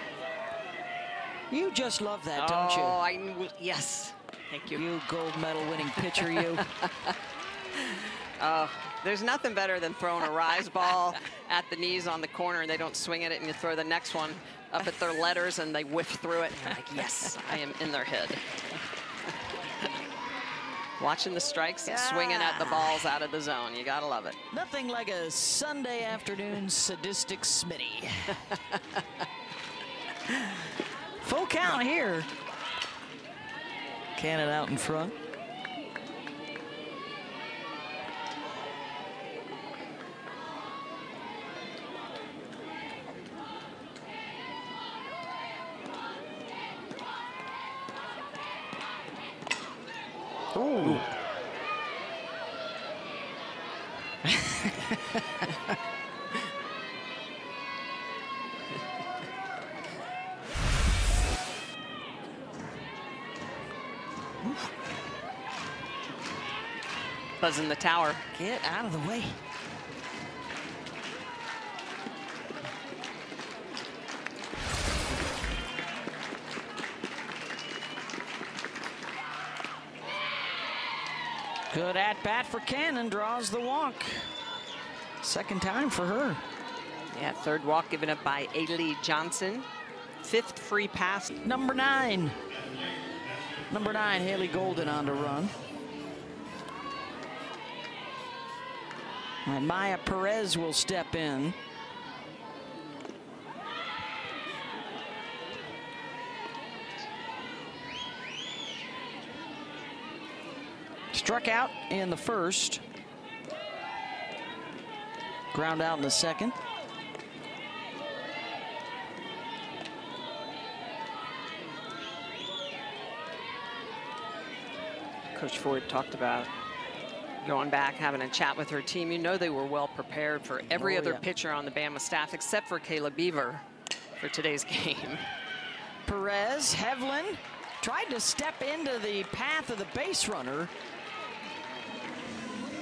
You just love that, don't you? Oh, yes. Thank you. You gold medal winning pitcher, you. There's nothing better than throwing a rise ball at the knees on the corner and they don't swing at it, and you throw the next one up at their letters and they whiff through it. And you're like, yes, I am in their head. Watching the strikes and swinging at the balls out of the zone. You gotta love it. Nothing like a Sunday afternoon sadistic Smitty. Full count here. Cannon out in front. Ooh. Buzz in the tower. Get out of the way. Good at-bat for Cannon, draws the walk. Second time for her. Yeah, third walk given up by Ailey Johnson. Fifth free pass. Number 9. Number 9, Haley Golden on to run. And Maya Perez will step in. Struck out in the first. Ground out in the second. Coach Ford talked about going back, having a chat with her team. You know they were well prepared for every other pitcher on the Bama staff except for Kayla Beaver for today's game. Perez, Hevelin tried to step into the path of the base runner.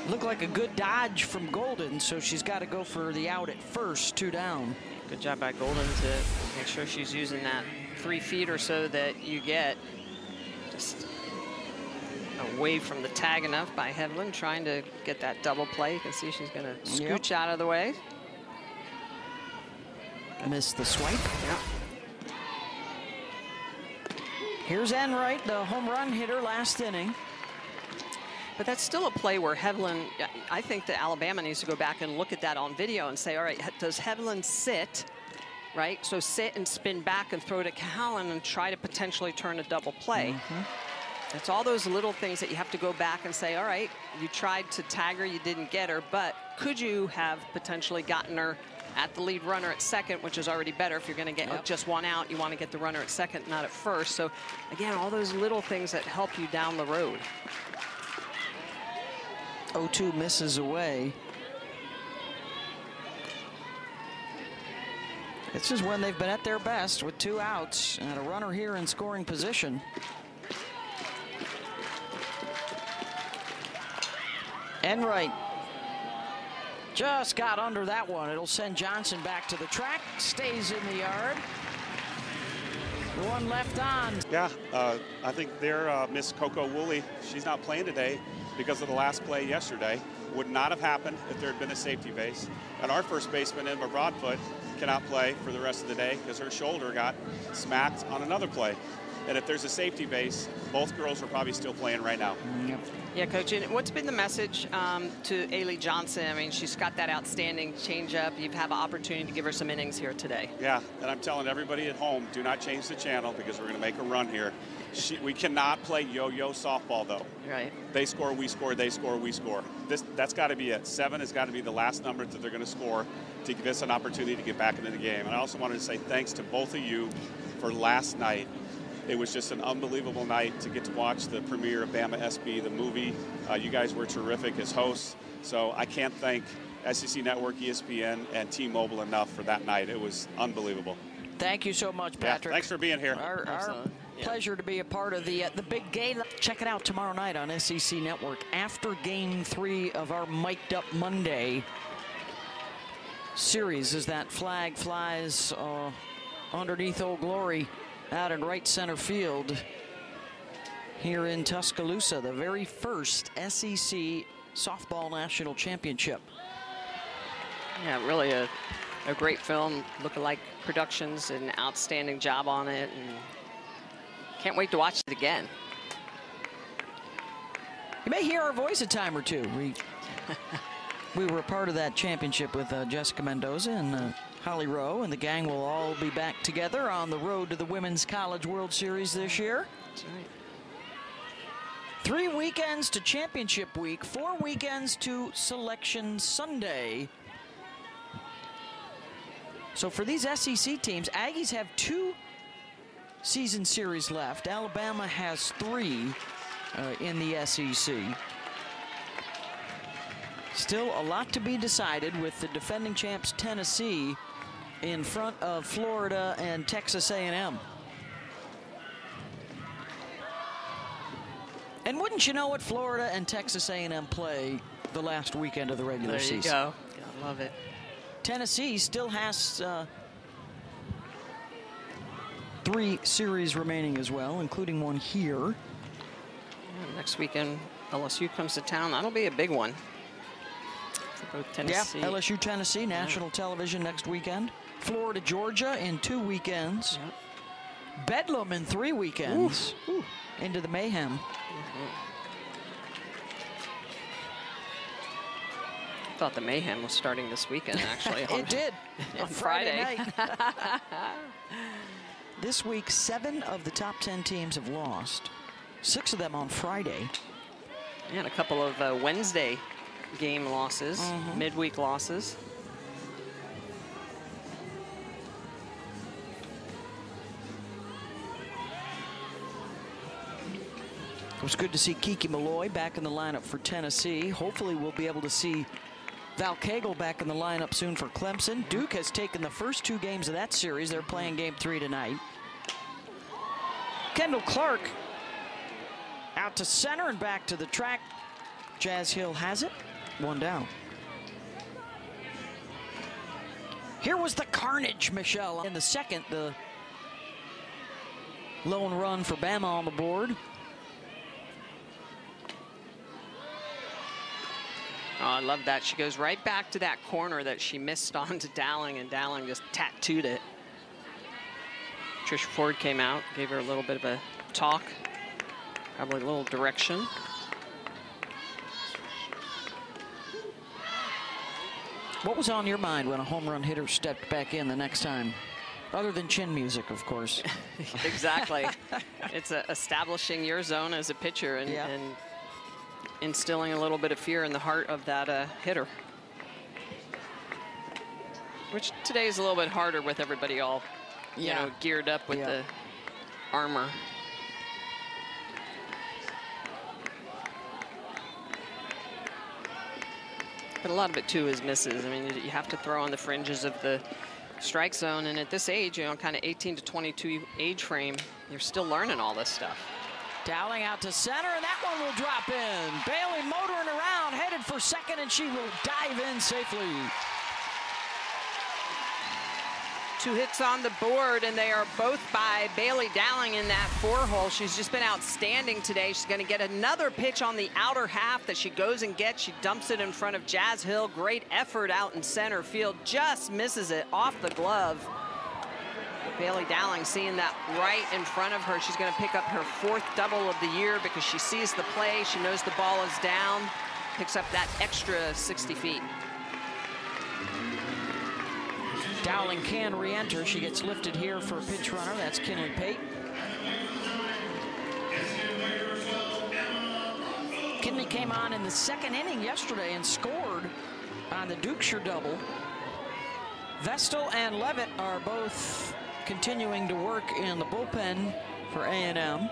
Looked like a good dodge from Golden, so she's got to go for the out at first, 2 down. Good job by Golden to make sure she's using that 3 feet or so that you get. Just away from the tag enough by Hevelin, trying to get that double play. You can see she's going to scooch out of the way. Missed the swipe. Yeah. Here's Enright, the home run hitter last inning. But that's still a play where Hevelin, I think that Alabama needs to go back and look at that on video and say, all right, does Hevelin sit, right? So sit and spin back and throw to Callan and try to potentially turn a double play. It's all those little things that you have to go back and say, all right, you tried to tag her, you didn't get her, but could you have potentially gotten her at the lead runner at second, which is already better. If you're going to get just 1 out, you want to get the runner at second, not at first. So again, all those little things that help you down the road. 0-2 misses away. This is when they've been at their best with 2 outs and a runner here in scoring position. Enright just got under that one. It'll send Johnson back to the track. Stays in the yard. One left on. Yeah, I think their Miss Coco Woolley, she's not playing today because of the last play yesterday. Would not have happened if there had been a safety base. And our first baseman, Emma Broadfoot, cannot play for the rest of the day because her shoulder got smacked on another play. And if there's a safety base, both girls are probably still playing right now. Yep. Yeah, Coach, and what's been the message to Ailey Johnson? I mean, she's got that outstanding changeup. You have an opportunity to give her some innings here today. Yeah, and I'm telling everybody at home, do not change the channel because we're going to make a run here. We cannot play yo-yo softball, though. Right. They score, we score, they score, we score. That's got to be it. 7 has got to be the last number that they're going to score to give us an opportunity to get back into the game. And I also wanted to say thanks to both of you for last night. It was just an unbelievable night to get to watch the premiere of Bama SB, the movie. You guys were terrific as hosts. So I can't thank SEC Network, ESPN, and T-Mobile enough for that night. It was unbelievable. Thank you so much, Patrick. Yeah, thanks for being here. Our pleasure to be a part of the big game. Check it out tomorrow night on SEC Network after Game 3 of our Mic'd Up Monday series as that flag flies underneath Old Glory out in right center field here in Tuscaloosa, the very first SEC Softball National Championship. Yeah, really a great film. Lookalike Productions, an outstanding job on it, and can't wait to watch it again. You may hear our voice a time or two. We were a part of that championship with Jessica Mendoza and Holly Rowe, and the gang will all be back together on the road to the Women's College World Series this year. That's right. 3 weekends to championship week, 4 weekends to Selection Sunday. So for these SEC teams, Aggies have 2 season series left. Alabama has 3 in the SEC. Still a lot to be decided with the defending champs Tennessee in front of Florida and Texas A&M. And wouldn't you know it, Florida and Texas A&M play the last weekend of the regular season. There you go. I love it. Tennessee still has 3 series remaining as well, including one here. Yeah, next weekend, LSU comes to town. That'll be a big one for both Tennessee. Yeah, LSU, Tennessee, national television next weekend. Florida, Georgia in 2 weekends. Yep. Bedlam in 3 weekends. Ooh. Into the mayhem. I thought the mayhem was starting this weekend, actually. It did. On Friday. night. This week, 7 of the top 10 teams have lost. 6 of them on Friday. And a couple of Wednesday game losses, midweek losses. It was good to see Kiki Malloy back in the lineup for Tennessee. Hopefully we'll be able to see Val Cagle back in the lineup soon for Clemson. Duke has taken the first 2 games of that series. They're playing game 3 tonight. Kendall Clark out to center and back to the track. Jazz Hill has it. 1 down. Here was the carnage, Michelle. In the second, the lone run for Bama on the board. Oh, I love that. She goes right back to that corner that she missed on to Dowling, and Dowling just tattooed it. Trish Ford came out, gave her a little bit of a talk, probably a little direction. What was on your mind when a home run hitter stepped back in the next time? Other than chin music, of course. Exactly. It's establishing your zone as a pitcher and instilling a little bit of fear in the heart of that hitter. Which today is a little bit harder with everybody all, you know, geared up with the armor. But a lot of it, too, is misses. I mean, you have to throw on the fringes of the strike zone. And at this age, you know, kind of 18 to 22 age frame, you're still learning all this stuff. Dowling out to center, and that one will drop in. Bailey motoring around, headed for second, and she will dive in safely. 2 hits on the board, and they are both by Bailey Dowling in that 4-hole. She's just been outstanding today. She's going to get another pitch on the outer half that she goes and gets. She dumps it in front of Jazz Hill. Great effort out in center field. Just misses it off the glove. Bailey Dowling seeing that right in front of her. She's going to pick up her 4th double of the year because she sees the play. She knows the ball is down. Picks up that extra 60 feet. Dowling can re-enter. She gets lifted here for a pinch runner. That's Kinley Pate. Kinley came on in the 2nd inning yesterday and scored on the Dukeshire double. Vestal and Levitt are both continuing to work in the bullpen for A&M.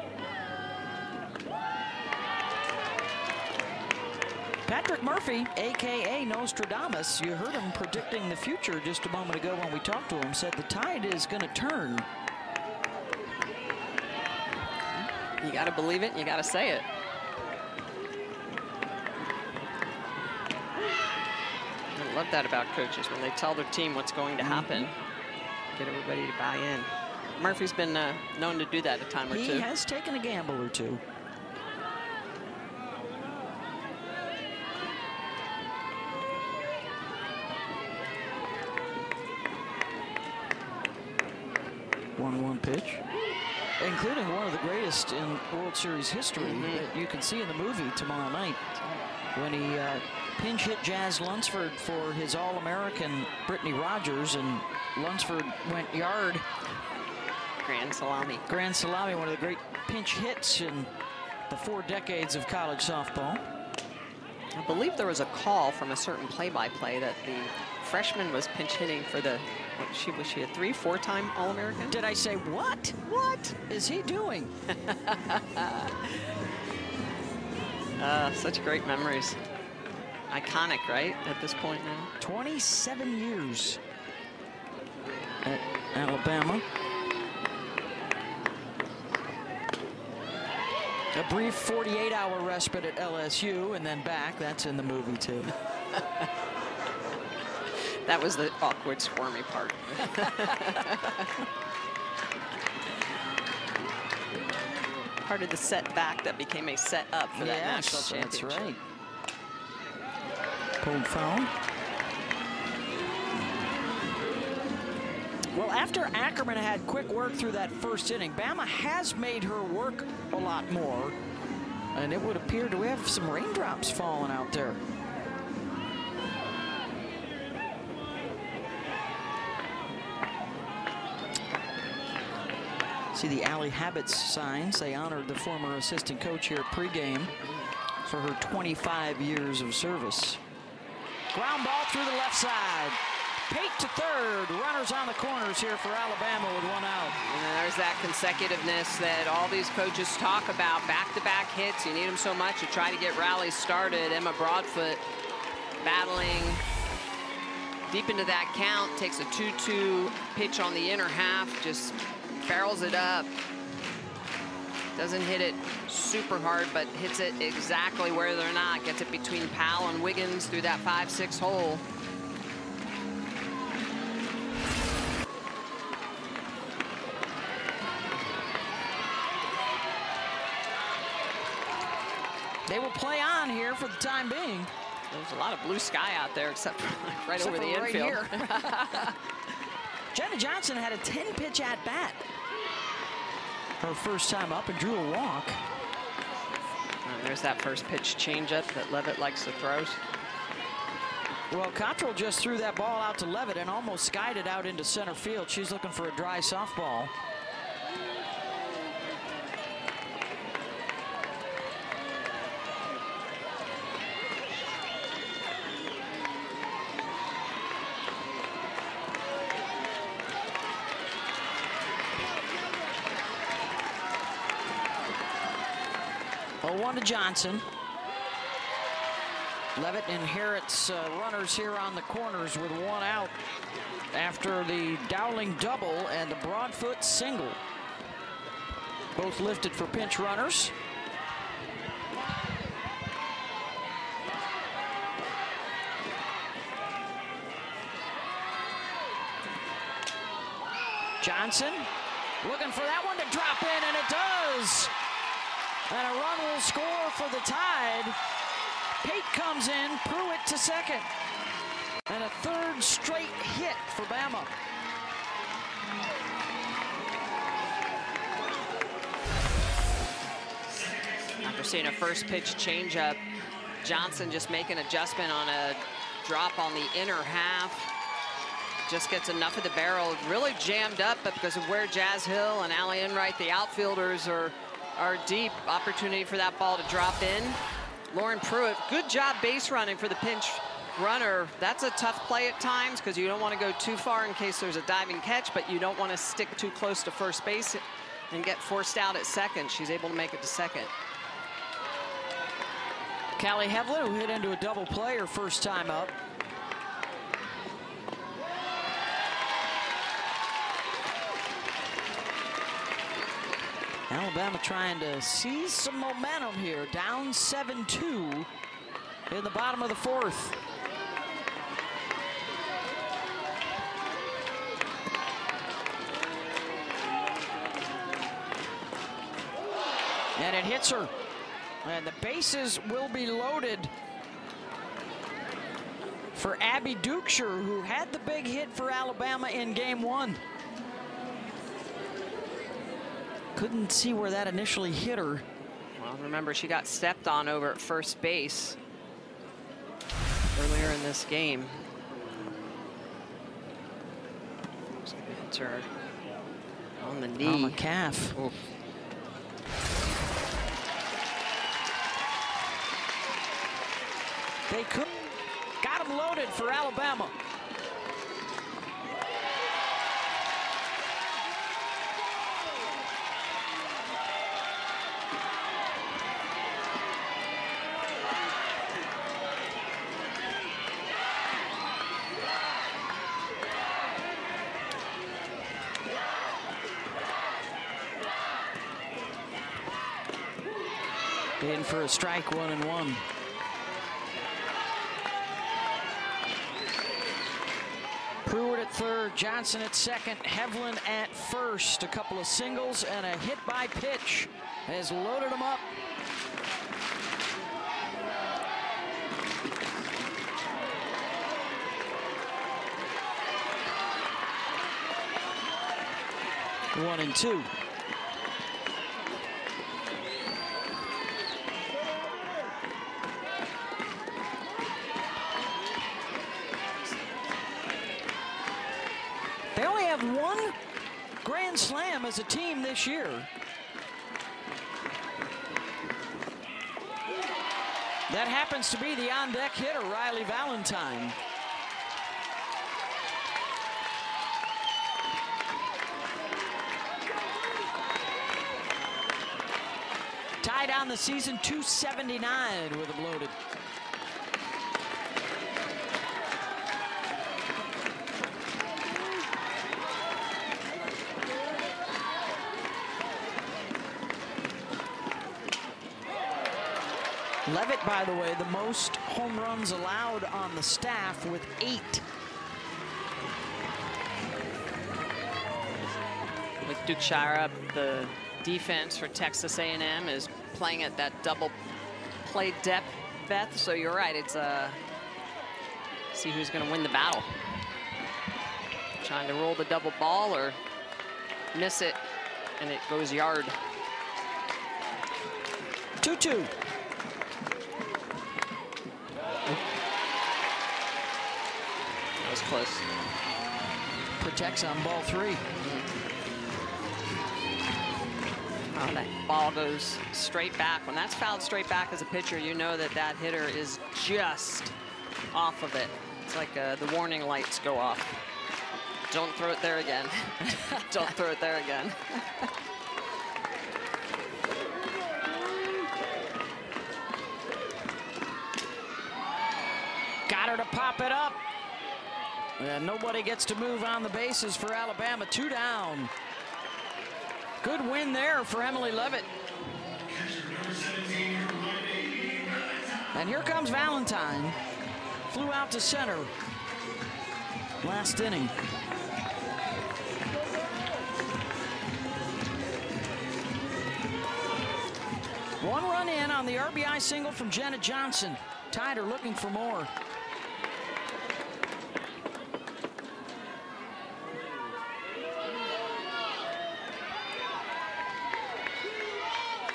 Patrick Murphy, a.k.a. Nostradamus, you heard him predicting the future just a moment ago when we talked to him, said the tide is going to turn. You got to believe it, you got to say it. I love that about coaches, when they tell their team what's going to happen, get everybody to buy in. Murphy's been known to do that a time or two. He has taken a gamble or two. One pitch, including one of the greatest in World Series history that you can see in the movie tomorrow night, when he pinch hit Jazz Lunsford for his All-American Brittany Rogers, and Lunsford went yard. Grand salami. Grand salami, one of the great pinch hits in the 4 decades of college softball. I believe there was a call from a certain play-by-play that the freshman was pinch hitting for the, was she a 3-4-time All-American? Did I say what? What is he doing? Such great memories. Iconic, right, at this point now? 27 years at Alabama. A brief 48-hour respite at LSU and then back. That's in the movie, too. That was the awkward, squirmy part. Part of the setback that became a set up for that national championship. That's right. Pulled foul. Well, after Ackerman had quick work through that 1st inning, Bama has made her work a lot more. And it would appear, do we have some raindrops falling out there? See the Alley Habits signs. They honored the former assistant coach here at pregame for her 25 years of service. Ground ball through the left side. Pate to 3rd. Runners on the corners here for Alabama with 1 out. And there's that consecutiveness that all these coaches talk about. Back-to-back hits. You need them so much to try to get rallies started. Emma Broadfoot battling deep into that count. Takes a 2-2 pitch on the inner half. Just barrels it up. Doesn't hit it super hard, but hits it exactly where they're not. Gets it between Powell and Wiggins through that 5-6 hole. They will play on here for the time being. There's a lot of blue sky out there, except for right over the infield. Right Jenna Johnson had a 10-pitch at-bat. Her first time up and drew a walk. And there's that first pitch changeup that Levitt likes to throw. Well, Cottrell just threw that ball out to Levitt and almost skied it out into center field. She's looking for a dry softball. One to Johnson. Levitt inherits runners here on the corners with 1 out after the Dowling double and the Broadfoot single. Both lifted for pinch runners. Johnson looking for that one to drop in, and it does. And a run will score for the Tide. Pate comes in, Pruitt to second. And a third straight hit for Bama. After seeing a first pitch changeup, Johnson just making adjustment on a drop on the inner half. Just gets enough of the barrel, really jammed up, but because of where Jazz Hill and Allie Enright, the outfielders, are deep, opportunity for that ball to drop in. Lauren Pruitt, good job base running for the pinch runner. That's a tough play at times because you don't want to go too far in case there's a diving catch, but you don't want to stick too close to first base and get forced out at second. She's able to make it to second. Callie Hevlin, who hit into a double play her first time up. Alabama trying to seize some momentum here, down 7-2 in the bottom of the fourth. And it hits her. And the bases will be loaded for Abby Dukeshire, who had the big hit for Alabama in game one. Couldn't see where that initially hit her. Well, remember, she got stepped on over at first base earlier in this game. So it hits her on the knee. On the calf. Oof. They could got them loaded for Alabama. In for a strike, 1-1. Pruitt at third, Johnson at second, Hevlin at first. A couple of singles and a hit by pitch has loaded them up. One and two. They only have one grand slam as a team this year. That happens to be the on-deck hitter, Riley Valentine. Tied on the season, 279 with them loaded. Levitt, by the way, the most home runs allowed on the staff with 8. With Dukeshire up, the defense for Texas A&M is playing at that double play depth, Beth. So you're right, it's see who's going to win the battle. Trying to roll the double ball or miss it, and it goes yard. 2-2. That was close. Protects on ball 3. Oh, that ball goes straight back. When that's fouled straight back as a pitcher, you know that that hitter is just off of it. It's like the warning lights go off. Don't throw it there again. Don't throw it there again. Got her to pop it up. And nobody gets to move on the bases for Alabama. 2 down. Good win there for Emily Levitt. And here comes Valentine. Flew out to center last inning. on the RBI single from Jenna Johnson. Tide are looking for more.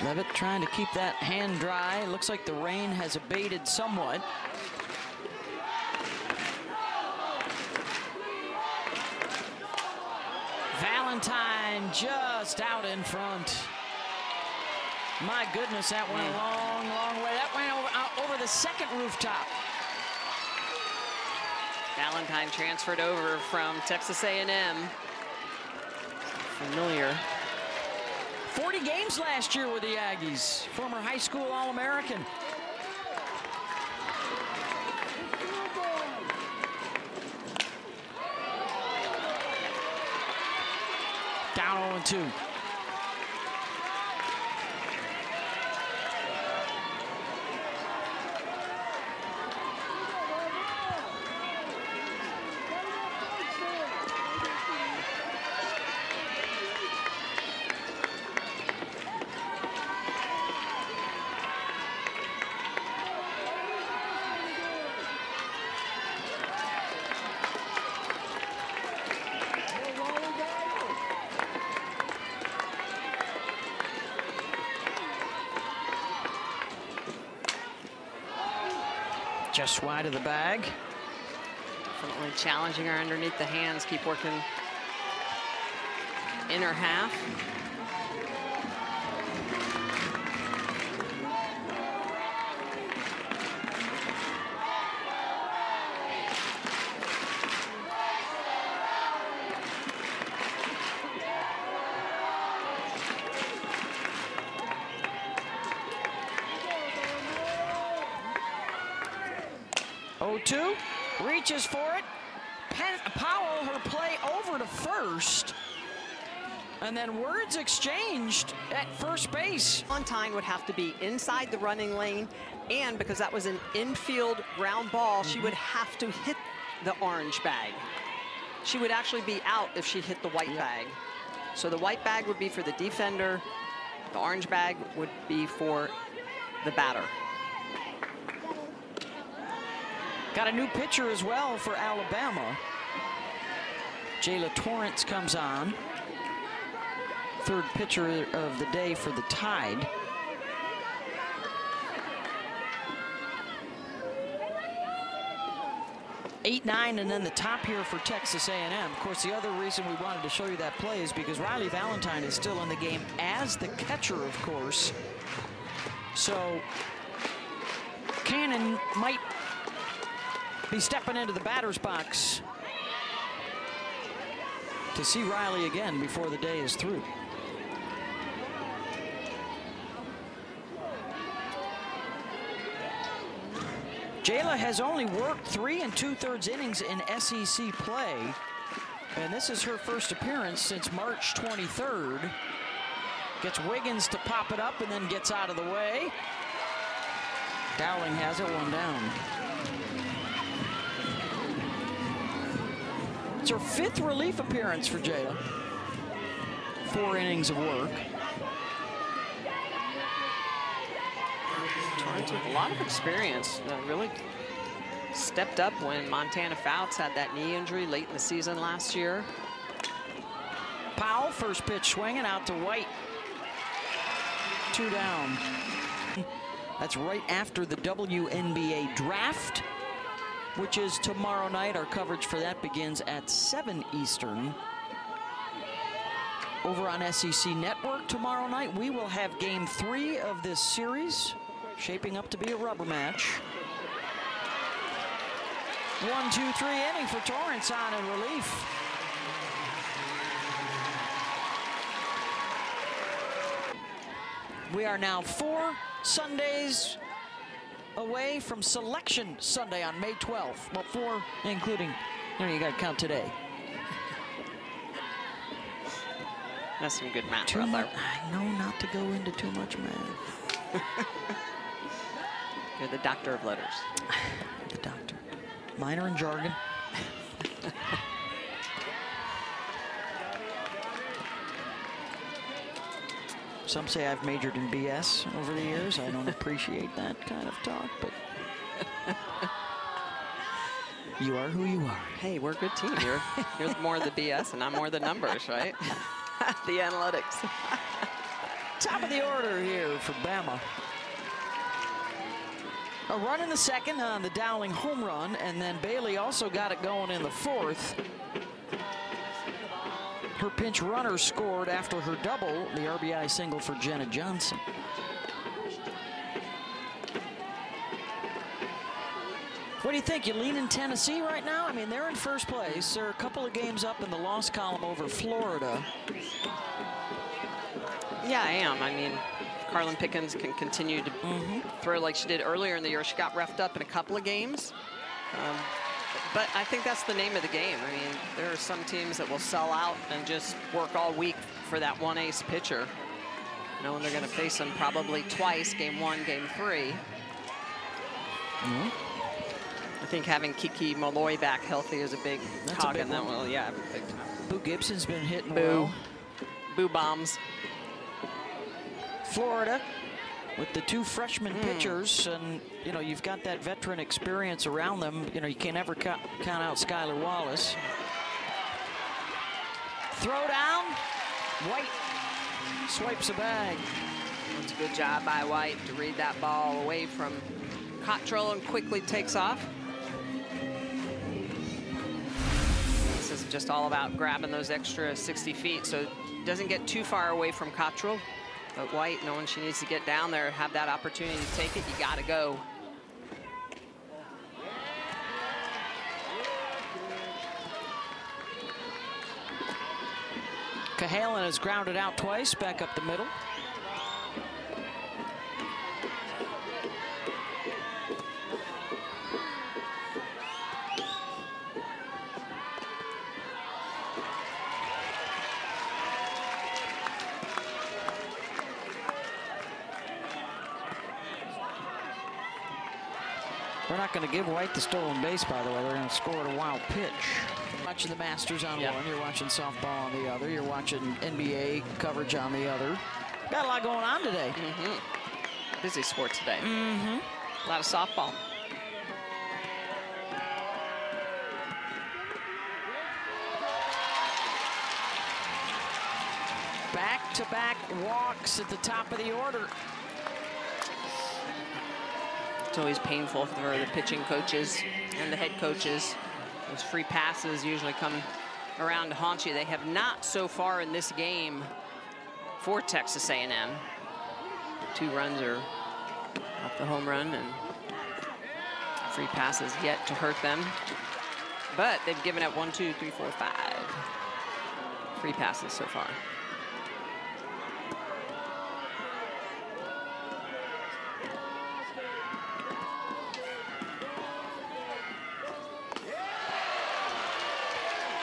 Levitt trying to keep that hand dry. Looks like the rain has abated somewhat. Valentine just out in front. My goodness, that went a long, long way. That went over the second rooftop. Valentine transferred over from Texas A&M. Familiar. 40 games last year with the Aggies. Former high school All-American. Down 0-2. Just wide of the bag. Definitely challenging her underneath the hands. Keep working inner half. Reaches for it. Powell, her play over to first. And then words exchanged at first base. Valentine would have to be inside the running lane, and because that was an infield ground ball, she would have to hit the orange bag. She would actually be out if she hit the white bag. So the white bag would be for the defender. The orange bag would be for the batter. Got a new pitcher as well for Alabama. Jayla Torrance comes on. Third pitcher of the day for the Tide. Eight, 9, and then the top here for Texas A&M. Of course, the other reason we wanted to show you that play is because Riley Valentine is still in the game as the catcher, of course. So Cannon might be stepping into the batter's box to see Riley again before the day is through. Jayla has only worked 3 2/3 innings in SEC play, and this is her first appearance since March 23rd. Gets Wiggins to pop it up and then gets out of the way. Dowling has it, 1 down. It's her 5th relief appearance for Jayla. 4 innings of work. Torrance with a lot of experience. Really stepped up when Montana Fouts had that knee injury late in the season last year. Powell, first pitch swinging out to White. 2 down. That's right after the WNBA draft, which is tomorrow night. Our coverage for that begins at 7 Eastern. Over on SEC Network tomorrow night, we will have game 3 of this series, shaping up to be a rubber match. 1-2-3 inning for Torrance on in relief. We are now 4 Sundays away from Selection Sunday on May 12th. Well, 4 including, you got to count today. That's some good math. I know not to go into too much math. You're the doctor of letters. The doctor. Minor in jargon. Some say I've majored in BS over the years. I don't appreciate that kind of talk, but you are who you are. Hey, we're a good team. You're more the BS, and I'm more the numbers, right? The analytics. Top of the order here for Bama. A run in the second on the Dowling home run, and then Bailey also got it going in the fourth. Her pinch runner scored after her double, the RBI single for Jenna Johnson. What do you think? You lean in Tennessee right now? I mean, they're in first place. They're a couple of games up in the loss column over Florida. Yeah, I am. I mean, Carlin Pickens can continue to throw like she did earlier in the year. She got roughed up in a couple of games. But I think that's the name of the game. I mean, there are some teams that will sell out and just work all week for that one ace pitcher, knowing they're going to face them probably twice, game 1, game 3. I think having Kiki Malloy back healthy is a big cog in that one. Yeah, big time. Boo Gibson's been hitting Boo. well. Boo bombs. Florida with the 2 freshman pitchers, and you know, you've got that veteran experience around them. You know, you can't ever count out Skylar Wallace. Throw down. White swipes a bag. That's a good job by White to read that ball away from Cottrell and quickly takes off. This is just all about grabbing those extra 60 feet so it doesn't get too far away from Cottrell. But White, knowing she needs to get down there, have that opportunity to take it, you got to go. Cahalan has grounded out twice, back up the middle. They're not going to give White the stolen base, by the way. They're going to score at a wild pitch. Watching the Masters on one, you're watching softball on the other, you're watching NBA coverage on the other. Got a lot going on today. Busy sport today. A lot of softball. Back-to-back walks at the top of the order. It's always painful for the pitching coaches and the head coaches. Those free passes usually come around to haunt you. They have not so far in this game for Texas A&M. 2 runs are off the home run and free passes yet to hurt them. But they've given up 1, 2, 3, 4, 5 free passes so far.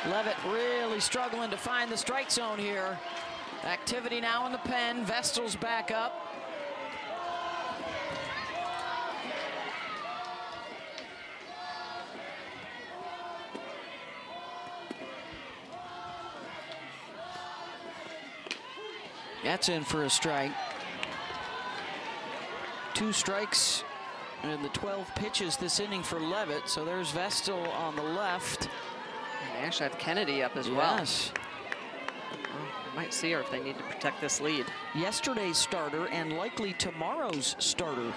Levitt really struggling to find the strike zone here. Activity now in the pen. Vestal's back up. That's in for a strike. 2 strikes in the 12 pitches this inning for Levitt. So there's Vestal on the left. They actually have Kennedy up as well. Yes. Well, might see her if they need to protect this lead. Yesterday's starter and likely tomorrow's starter.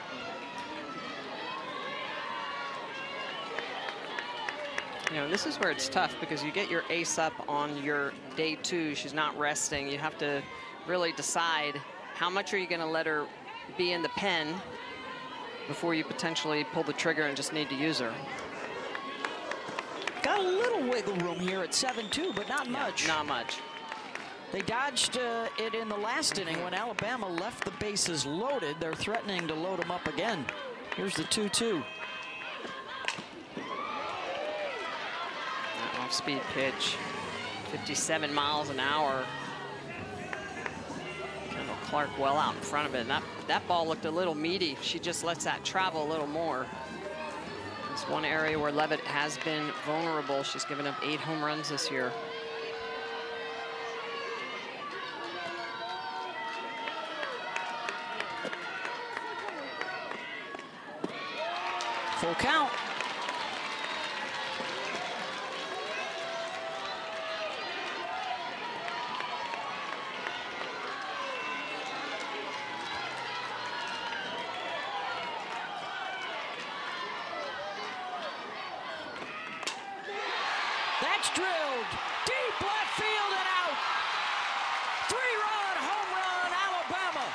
You know, this is where it's tough because you get your ace up on your day 2. She's not resting. You have to really decide how much are you going to let her be in the pen before you potentially pull the trigger and just need to use her. Got a little wiggle room here at 7-2, but not much. Not much. They dodged it in the last inning when Alabama left the bases loaded. They're threatening to load them up again. Here's the 2-2. Off-speed pitch, 57 miles an hour. Kendall Clark well out in front of it. And that ball looked a little meaty. She just lets that travel a little more. It's one area where Levitt has been vulnerable. She's given up 8 home runs this year. Full count. That's drilled deep left field and out. 3-run home run, Alabama.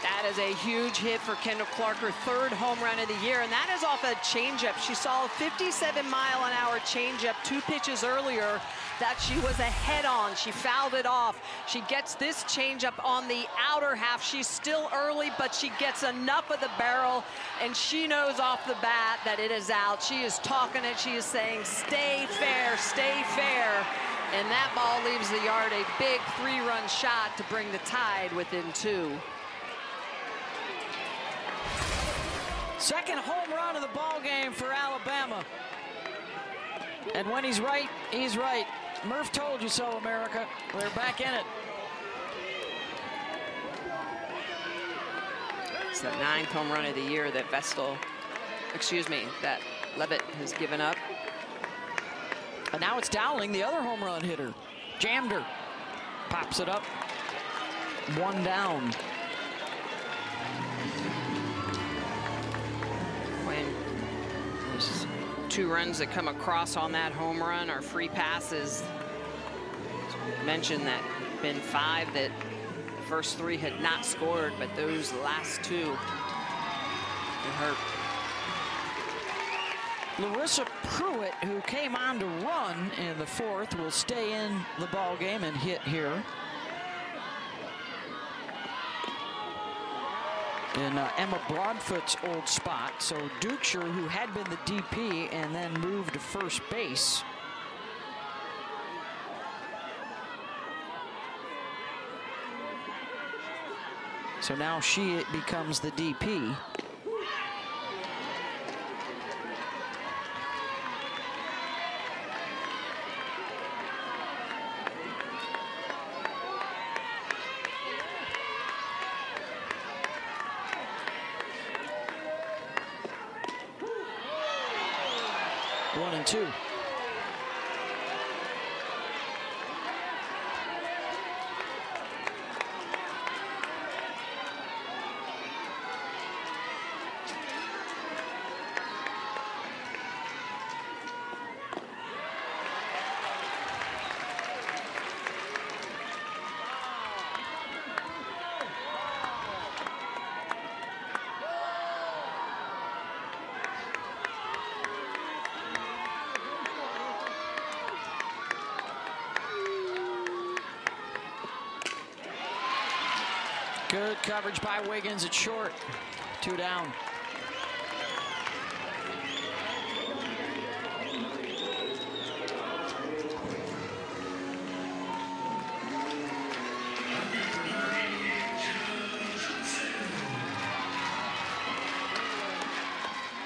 That is a huge hit for Kendall Clark, her 3rd home run of the year, and that is off a changeup. She saw a 57-mile-an-hour changeup 2 pitches earlier that she was ahead on. She fouled it off. She gets this changeup on the outer half. She's still early, but she gets enough of the barrel, and she knows off the bat that it is out. She is talking it. She is saying, stay fair, stay fair. And that ball leaves the yard, a big 3-run shot to bring the Tide within 2. Second home run of the ball game for Alabama. And when he's right, he's right. Murph told you so, America. We're back in it. It's the 9th home run of the year that that Levitt has given up. And now it's Dowling, the other home run hitter. Jammed her. Pops it up. 1 down. There's 2 runs that come across on that home run are free passes. Mentioned that been 5 that the first 3 had not scored, but those last 2 it hurt. Larissa Pruitt, who came on to run in the 4th, will stay in the ball game and hit here. In Emma Broadfoot's old spot. So Dukeshire, who had been the DP and then moved to first base. So now she becomes the DP. One and 2. Good coverage by Wiggins at short. 2 down.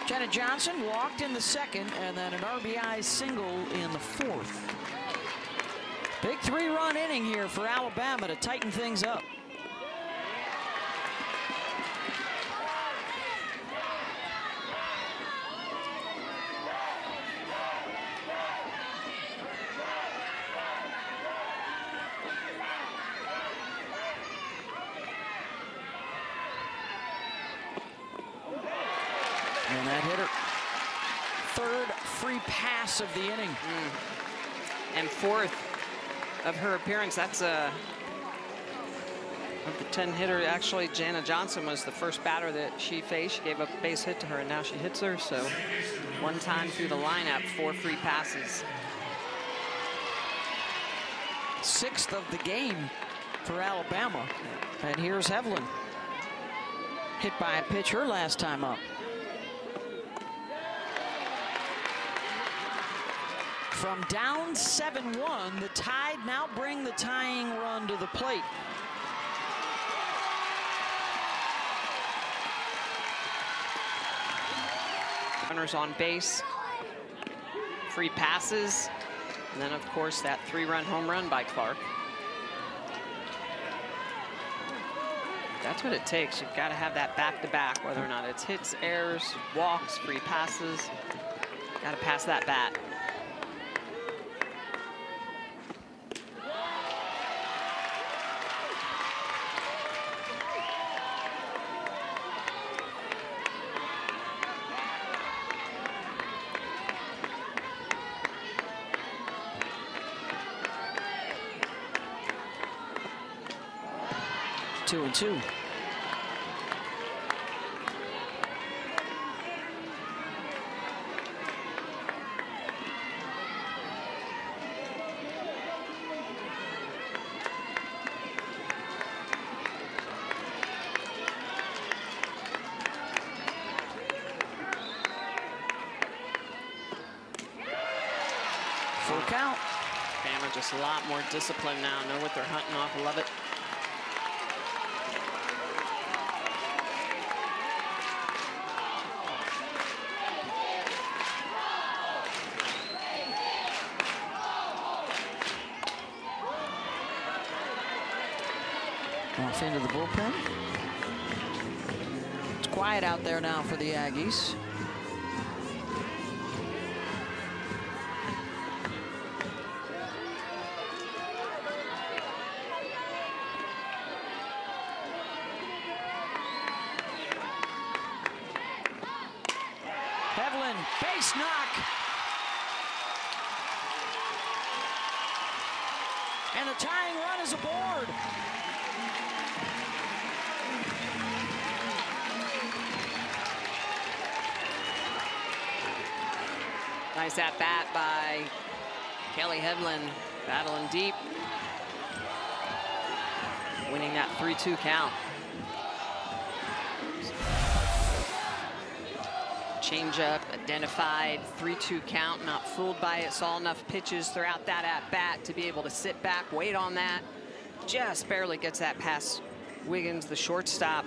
Jenna Johnson walked in the 2nd and then an RBI single in the 4th. Big 3-run inning here for Alabama to tighten things up. And that hit her 3rd free pass of the inning. And 4th of her appearance. That's of the 10 hitter. Actually, Jana Johnson was the first batter that she faced. She gave up a base hit to her, and now she hits her. So 1 time through the lineup, 4 free passes. 6th of the game for Alabama. And here's Hevlin. Hit by a pitch her last time up. From down 7-1, the Tide now bring the tying run to the plate. Runners on base, free passes, and then of course that 3-run home run by Clark. That's what it takes. You've got to have that back-to-back, whether or not it's hits, errors, walks, free passes. Got to pass that bat. Two and two. Full count. Bama just a lot more disciplined now. Know what they're hunting off. I love it. Off into the bullpen. It's quiet out there now for the Aggies. Evelyn, base knock. And the tying run is aboard. Nice at bat by Kelly Hedlund, battling deep, winning that 3-2 count. Changeup identified, 3-2 count, not fooled by it. Saw enough pitches throughout that at bat to be able to sit back, wait on that. Just barely gets that past Wiggins, the shortstop.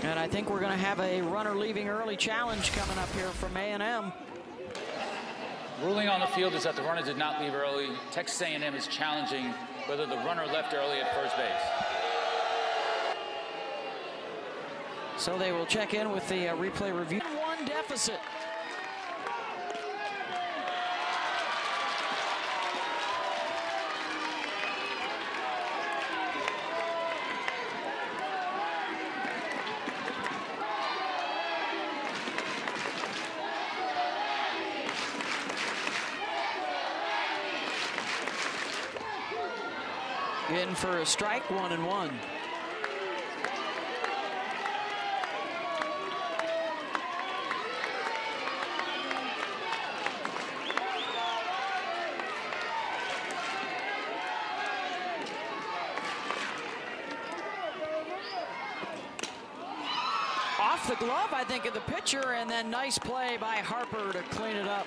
And I think we're going to have a runner leaving early challenge coming up here from A&M. Ruling on the field is that the runner did not leave early. Texas A&M is challenging whether the runner left early at first base. So they will check in with the replay review. 1 deficit. In for a strike, 1-1. Off the glove, I think, of the pitcher, and then nice play by Harper to clean it up.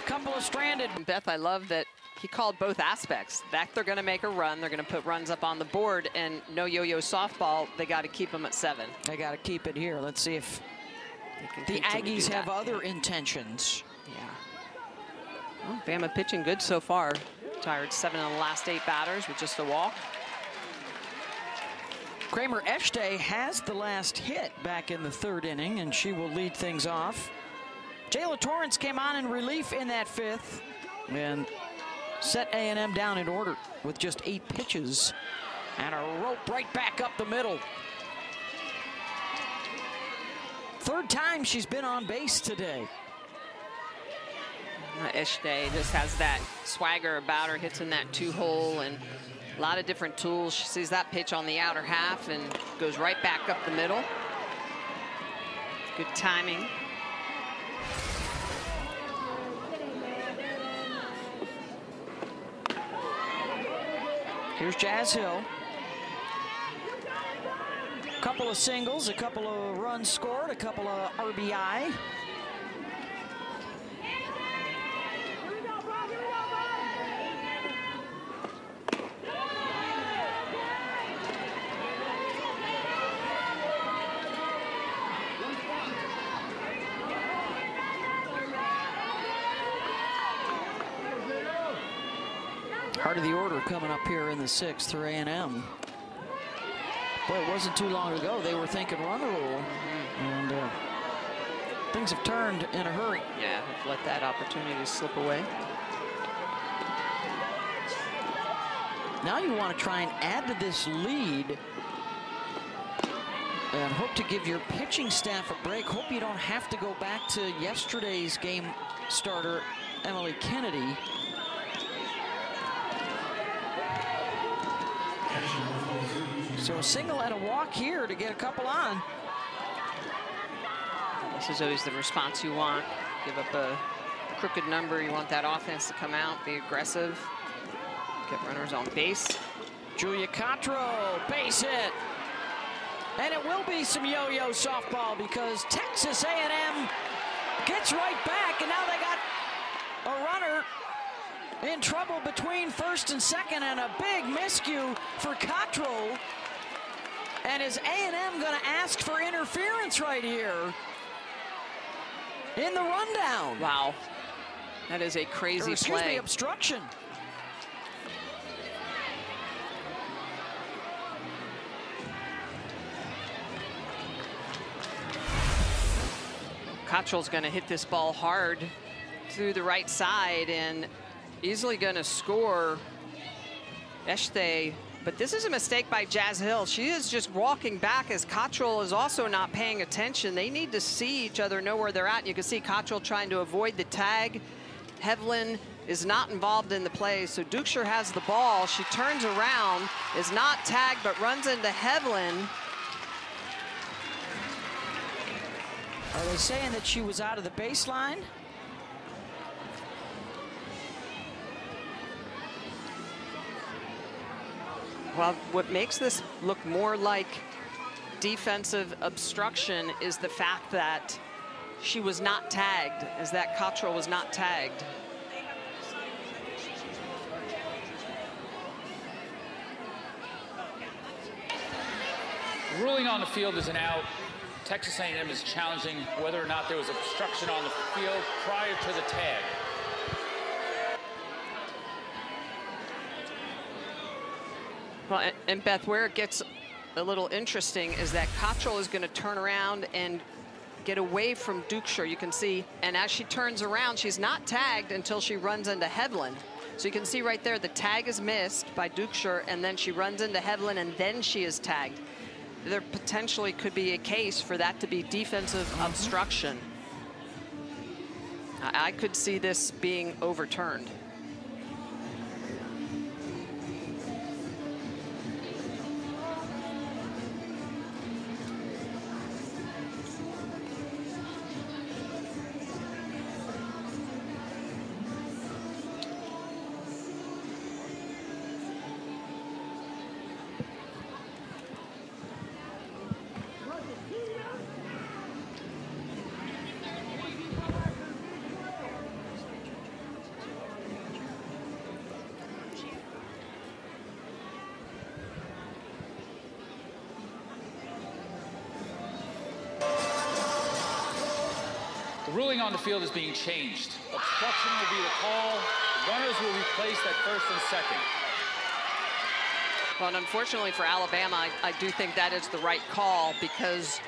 Couple of stranded. Beth, I love that he called both aspects. That they're going to make a run, they're going to put runs up on the board, and no yo-yo softball, they got to keep them at 7. They got to keep it here. Let's see if the They can continue Aggies to do have that. other intentions. Yeah. Well, Bama pitching good so far. Tired 7 of the last 8 batters with just a walk. Kramer Eshte has the last hit back in the 3rd inning, and she will lead things off. Jayla Torrance came on in relief in that 5th and set A&M down in order with just 8 pitches and a rope right back up the middle. 3rd time she's been on base today. Eshte just has that swagger about her, hits in that 2-hole, and a lot of different tools. She sees that pitch on the outer half and goes right back up the middle. Good timing. Here's Jazz Hill. A couple of singles, a couple of runs scored, a couple of RBI. Heart of the order coming up here in the 6th for A&M. Boy, it wasn't too long ago they were thinking runner rule, and things have turned in a hurry. Yeah, have let that opportunity slip away. Now you want to try and add to this lead and hope to give your pitching staff a break. Hope you don't have to go back to yesterday's game starter, Emily Kennedy. So a single and a walk here to get a couple on. This is always the response you want. Give up a crooked number. You want that offense to come out, be aggressive, get runners on base. Julia Cottrell, base hit. And it will be some yo-yo softball because Texas A&M gets right back, and now they got a runner in trouble between first and second, and a big miscue for Cottrell. And is A&M going to ask for interference right here in the rundown? Wow, that is a crazy Excuse play. me, obstruction. Cottrell's going to hit this ball hard through the right side and easily going to score Eshte. But this is a mistake by Jazz Hill. She is just walking back as Cottrell is also not paying attention. They need to see each other, know where they're at. And you can see Cottrell trying to avoid the tag. Hevlin is not involved in the play, so Dukeshire has the ball. She turns around, is not tagged, but runs into Hevlin. Are they saying that she was out of the baseline? Well, what makes this look more like defensive obstruction is the fact that she was not tagged, is that Cottrell was not tagged. The ruling on the field is an out. Texas A&M is challenging whether or not there was obstruction on the field prior to the tag. Well, and Beth, where it gets a little interesting is that Cottrell is going to turn around and get away from Dukeshire. You can see, and as she turns around, she's not tagged until she runs into Hevlin. So you can see right there, the tag is missed by Dukeshire, and then she runs into Hevlin, and then she is tagged. There potentially could be a case for that to be defensive obstruction. I could see this being overturned. The ruling on the field is being changed. Obstruction will be the call. Runners will be placed at first and second. Well, and unfortunately for Alabama, I do think that is the right call because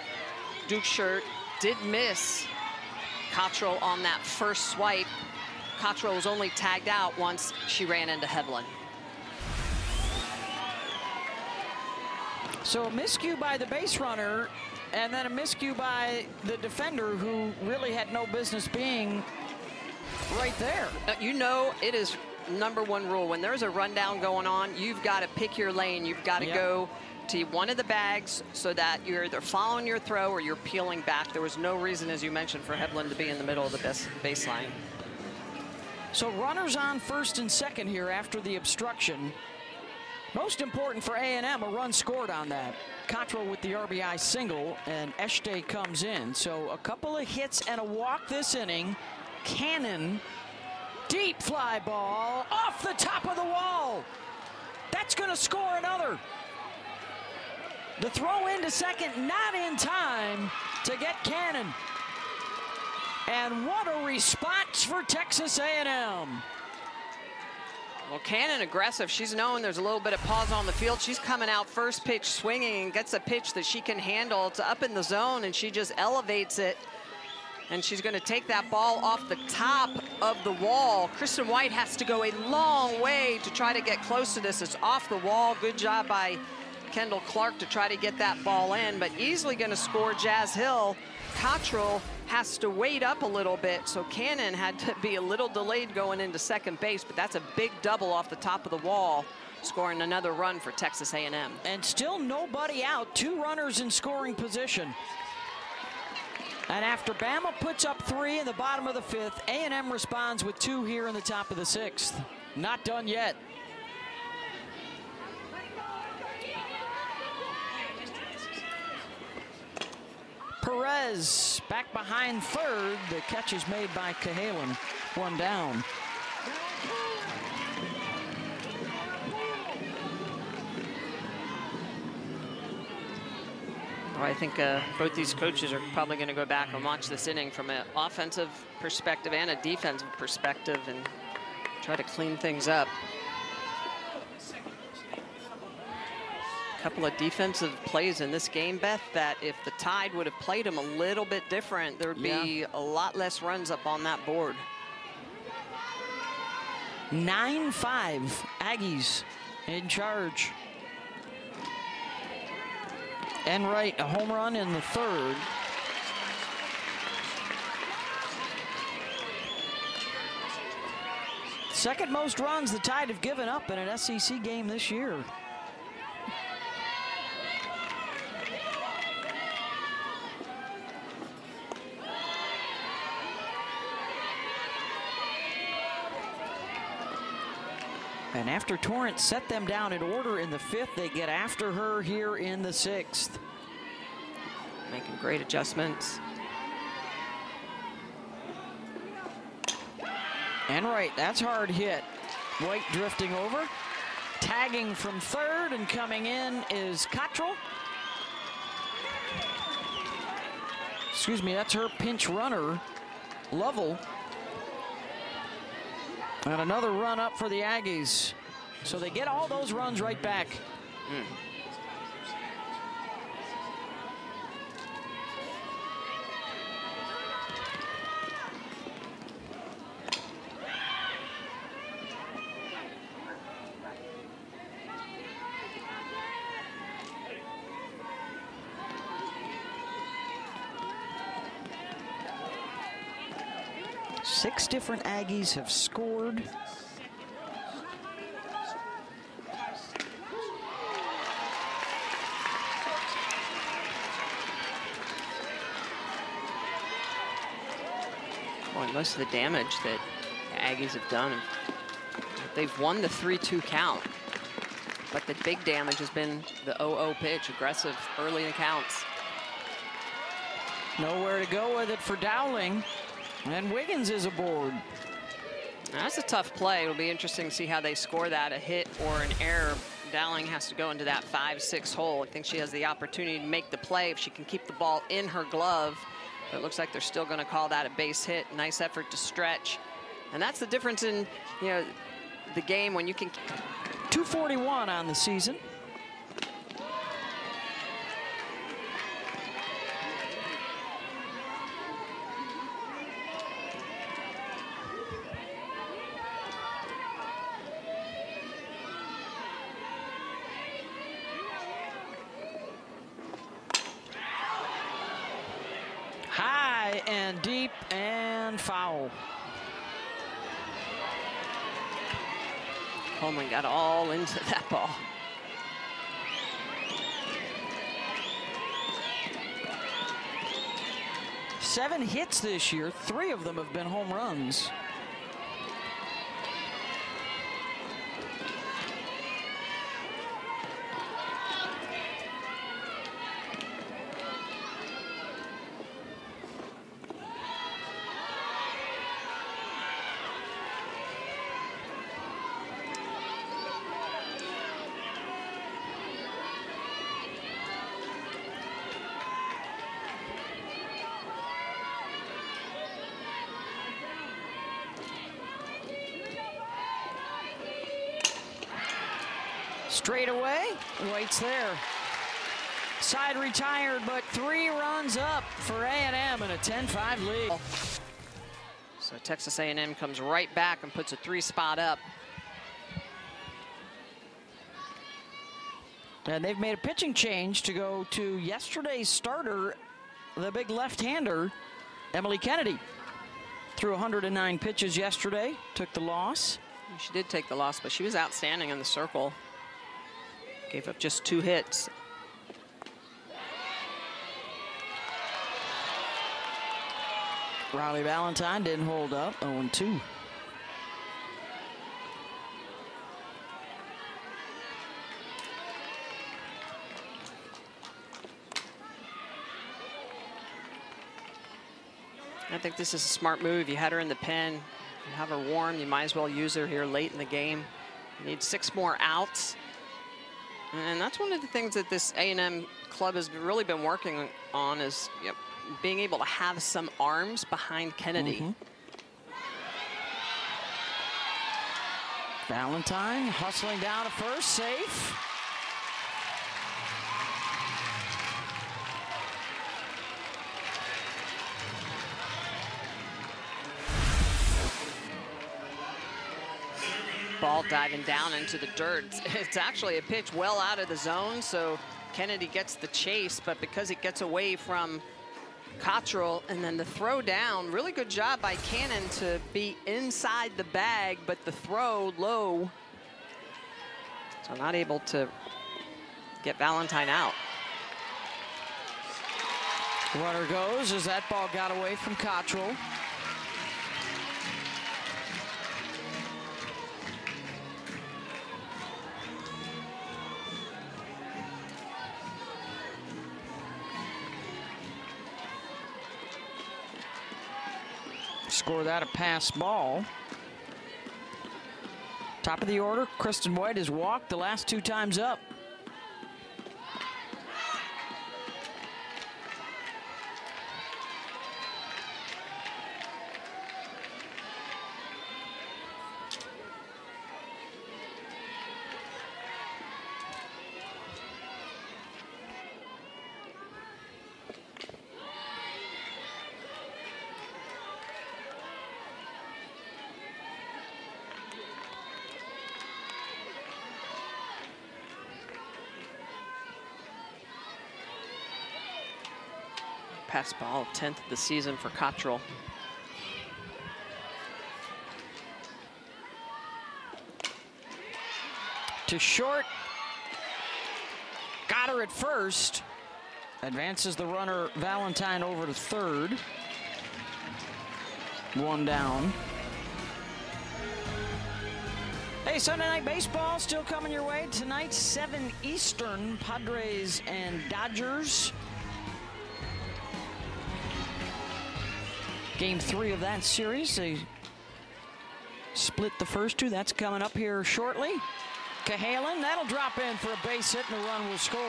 Dukeshire did miss Cottrell on that first swipe. Cottrell was only tagged out once she ran into Hevlin. So a miscue by the base runner, and then a miscue by the defender who really had no business being right there. You know, it is #1 rule. When there's a rundown going on, you've got to pick your lane. You've got to go to one of the bags so that you're either following your throw or you're peeling back. There was no reason, as you mentioned, for Hevlin to be in the middle of the baseline. So runners on first and second here after the obstruction. Most important for A&M, a run scored on that. Cottrell with the RBI single, and Eshte comes in. So a couple of hits and a walk this inning. Cannon, deep fly ball, off the top of the wall. That's going to score another. The throw into second, not in time to get Cannon. And what a response for Texas A&M. Well, Cannon aggressive. She's known there's a little bit of pause on the field. She's coming out first pitch swinging and gets a pitch that she can handle. It's up in the zone, and she just elevates it. And she's going to take that ball off the top of the wall. Kristen White has to go a long way to try to get close to this. It's off the wall. Good job by Kendall Clark to try to get that ball in, but easily going to score Jazz Hill. Cottrell has to wait up a little bit, so Cannon had to be a little delayed going into second base, but that's a big double off the top of the wall, scoring another run for Texas A&M. And still nobody out, 2 runners in scoring position. And after Bama puts up 3 in the bottom of the 5th, A&M responds with 2 here in the top of the 6th. Not done yet. Perez back behind third. The catch is made by Cahalan. 1 down. Well, I think both these coaches are probably going to go back and watch this inning from an offensive perspective and a defensive perspective and try to clean things up. A couple of defensive plays in this game, Beth, that if the Tide would have played them a little bit different, there would be a lot less runs up on that board. 9-5, Aggies in charge. Enright, a home run in the 3rd. Second most runs the Tide have given up in an SEC game this year. And after Torrance set them down in order in the 5th, they get after her here in the 6th. Making great adjustments. Enright, that's hard hit. White drifting over. Tagging from 3rd and coming in is Cottrell. Excuse me, that's her pinch runner, Lovell. And another run up for the Aggies. So they get all those runs right back. Six different Aggies have scored. Boy, most of the damage that the Aggies have done, they've won the 3-2 count. But the big damage has been the 0-0 pitch, aggressive early in counts. Nowhere to go with it for Dowling. And Wiggins is aboard. That's a tough play. It'll be interesting to see how they score that, a hit or an error. Dowling has to go into that 5-6 hole. I think she has the opportunity to make the play if she can keep the ball in her glove. But it looks like they're still going to call that a base hit. Nice effort to stretch. And that's the difference in, you know, the game when you can. 241 on the season. High and deep and foul. Coleman got all into that ball. Seven hits this year. 3 of them have been home runs. Straight away, waits there. Side retired, but 3 runs up for A&M and a 10-5 lead. So Texas A&M comes right back and puts a 3-spot up. And they've made a pitching change to go to yesterday's starter, the big left-hander, Emily Kennedy. Threw 109 pitches yesterday, took the loss. She did take the loss, but she was outstanding in the circle. Gave up just 2 hits. Riley Valentine didn't hold up, 0-2. I think this is a smart move. You had her in the pen. You have her warm. You might as well use her here late in the game. You need 6 more outs. And that's one of the things that this A&M club has really been working on is being able to have some arms behind Kennedy. Valentine hustling down to first, safe. Ball diving down into the dirt. It's actually a pitch well out of the zone, so Kennedy gets the chase, but because it gets away from Cottrell, and then the throw down, really good job by Cannon to be inside the bag, but the throw low. So not able to get Valentine out. Runner goes as that ball got away from Cottrell. Score that a pass ball. Top of the order, Kristen White has walked the last 2 times up. Pass ball, 10th of the season for Cottrell. To short. Got her at first. Advances the runner Valentine over to third. 1 down. Hey, Sunday Night Baseball still coming your way. Tonight, 7 Eastern, Padres and Dodgers. Game 3 of that series. They split the first 2. That's coming up here shortly. Cahalan, that'll drop in for a base hit and the run will score.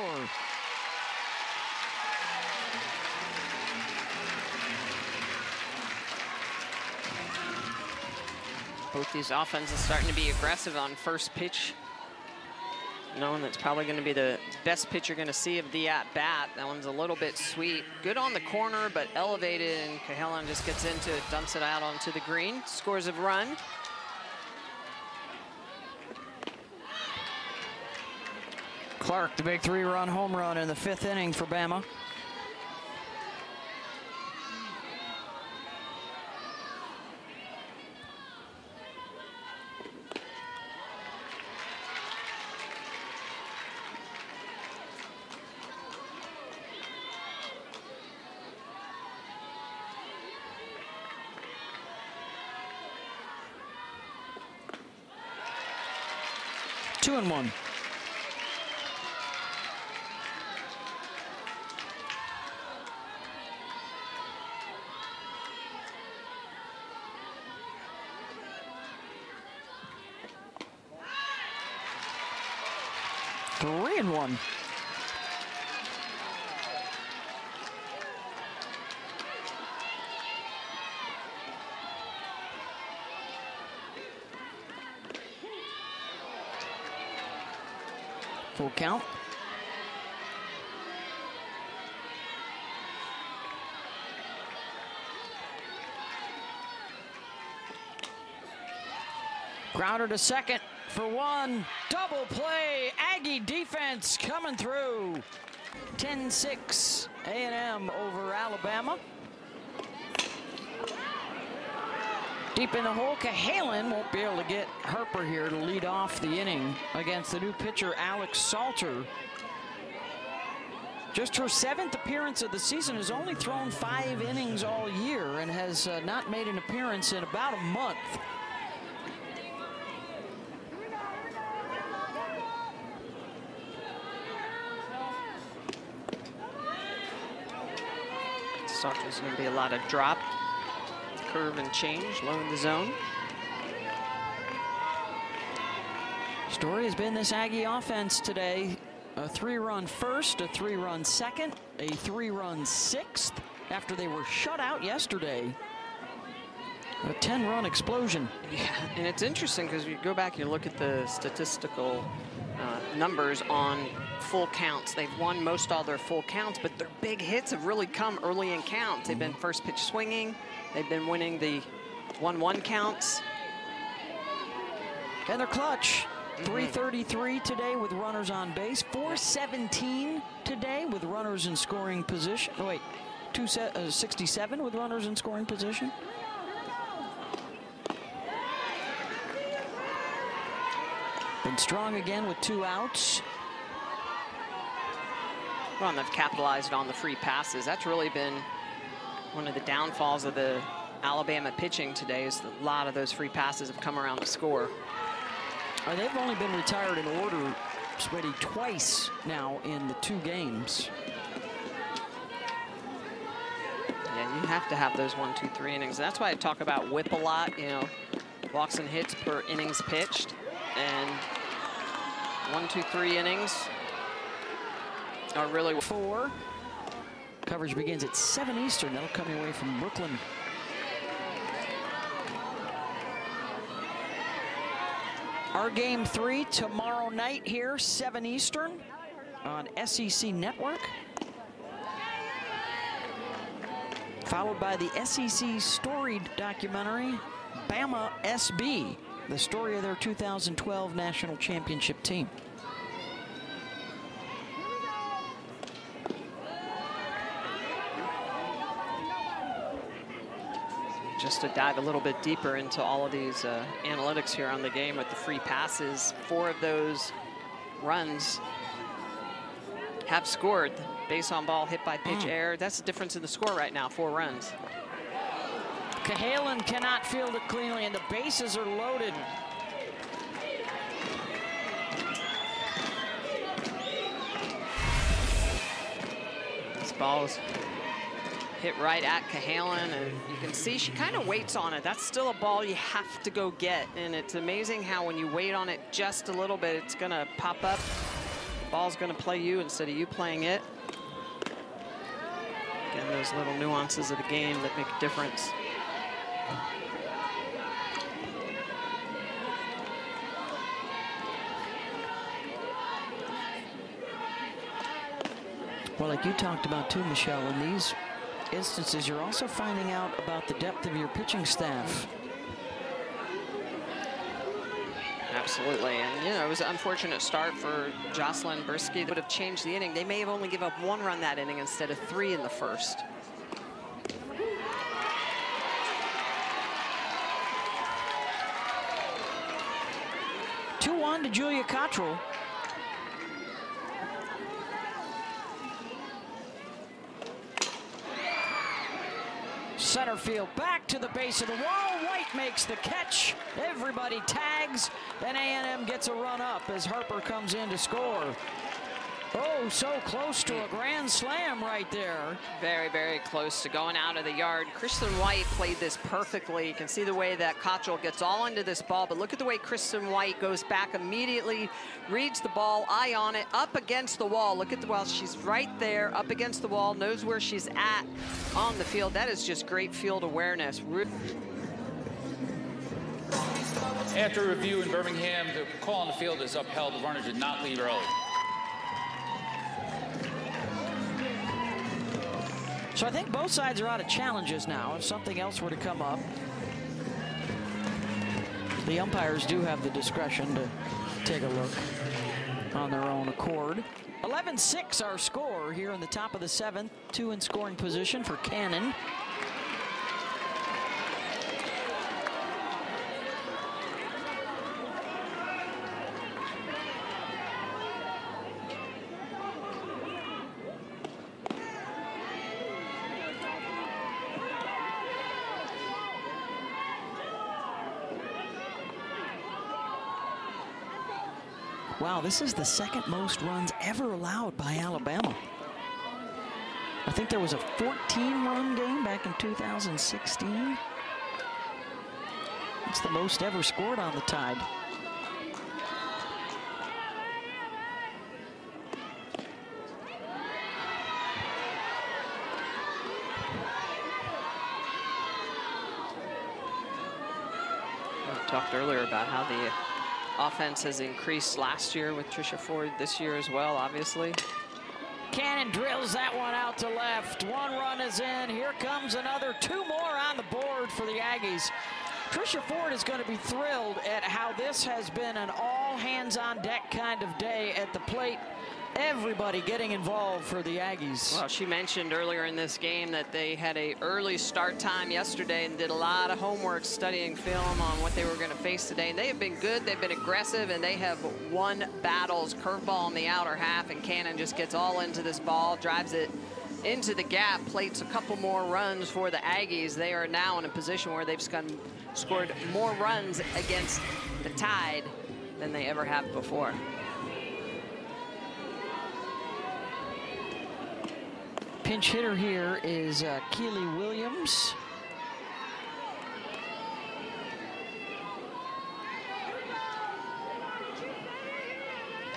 Both these offenses starting to be aggressive on first pitch. Knowing that's probably going to be the best pitch you're going to see of the at-bat. That one's a little bit sweet. Good on the corner, but elevated, and Cahalan just gets into it, dumps it out onto the green. Scores a run. Clark, the big 3-run home run in the 5th inning for Bama. Two and one. Three and one. Full count. Crowder to second for one. Double play. Aggie defense coming through. 10-6 A&M over Alabama. Deep in the hole, Cahalan won't be able to get Harper here to lead off the inning against the new pitcher, Alex Salter. Just her 7th appearance of the season, has only thrown 5 innings all year and has not made an appearance in about a month. Salter's going to be a lot of drop, curve and change, low in the zone. Story has been this Aggie offense today. A 3-run first, a 3-run second, a 3-run sixth after they were shut out yesterday. A 10-run explosion. Yeah, and it's interesting because you go back and you look at the statistical numbers on full counts. They've won most all their full counts, but their big hits have really come early in counts. They've been first pitch swinging. They've been winning the 1-1 counts. And they're clutch. 333 today with runners on base. 417 today with runners in scoring position. Oh, wait, 267 with runners in scoring position. Been strong again with 2 outs. Well, and they've capitalized on the free passes. That's really been one of the downfalls of the Alabama pitching today, is that a lot of those free passes have come around to score. They've only been retired in order, Smitty, twice now in the 2 games. Yeah, you have to have those 1, 2, 3 innings. That's why I talk about whip a lot, you know, walks and hits per innings pitched. And 1, 2, 3 innings are really 4. Coverage begins at 7 Eastern. That'll come away from Brooklyn. Our game 3 tomorrow night here, 7 Eastern on SEC Network. Followed by the SEC storied documentary, Bama SB, the story of their 2012 national championship team. Just to dive a little bit deeper into all of these analytics here on the game with the free passes, 4 of those runs have scored. Base on ball, hit by pitch error. That's the difference in the score right now, 4 runs. Cahalan cannot field it cleanly, and the bases are loaded. This ball's hit right at Cahalan, and you can see she kind of waits on it. That's still a ball you have to go get, and it's amazing how when you wait on it just a little bit, it's gonna pop up. The ball's gonna play you instead of you playing it. Again, those little nuances of the game that make a difference. Well, like you talked about too, Michelle, in these instances, you're also finding out about the depth of your pitching staff. Absolutely, and you know, it was an unfortunate start for Jocelyn Brisky. Would have changed the inning. They may have only given up 1 run that inning instead of 3 in the first. On to Julia Cottrell. Center field, back to the base of the wall. White makes the catch. Everybody tags. Then A&M gets a run up as Harper comes in to score. Oh, so close to a grand slam right there. Very, very close to going out of the yard. Kristen White played this perfectly. You can see the way that Cottrell gets all into this ball, but look at the way Kristen White goes back immediately, reads the ball, eye on it, up against the wall. Look at the wall. She's right there, up against the wall, knows where she's at on the field. That is just great field awareness. After review in Birmingham, the call on the field is upheld. The runner did not leave early. So I think both sides are out of challenges now. If something else were to come up, the umpires do have the discretion to take a look on their own accord. 11-6 our score here in the top of the 7th. 2 in scoring position for Cannon. Wow, this is the second most runs ever allowed by Alabama. I think there was a 14-run game back in 2016. It's the most ever scored on the Tide. I talked earlier about how the offense has increased last year with Tricia Ford, this year as well, obviously. Cannon drills that one out to left. 1 run is in. Here comes another. 2 more on the board for the Aggies. Tricia Ford is going to be thrilled at how this has been an all-hands-on-deck kind of day at the plate. Everybody getting involved for the Aggies. Well, she mentioned earlier in this game that they had an early start time yesterday and did a lot of homework studying film on what they were going to face today. And they have been good, they've been aggressive, and they have won battles. Curveball in the outer half, and Cannon just gets all into this ball, drives it into the gap, plates a couple more runs for the Aggies. They are now in a position where they've scored more runs against the Tide than they ever have before. Pinch hitter here is Keely Williams.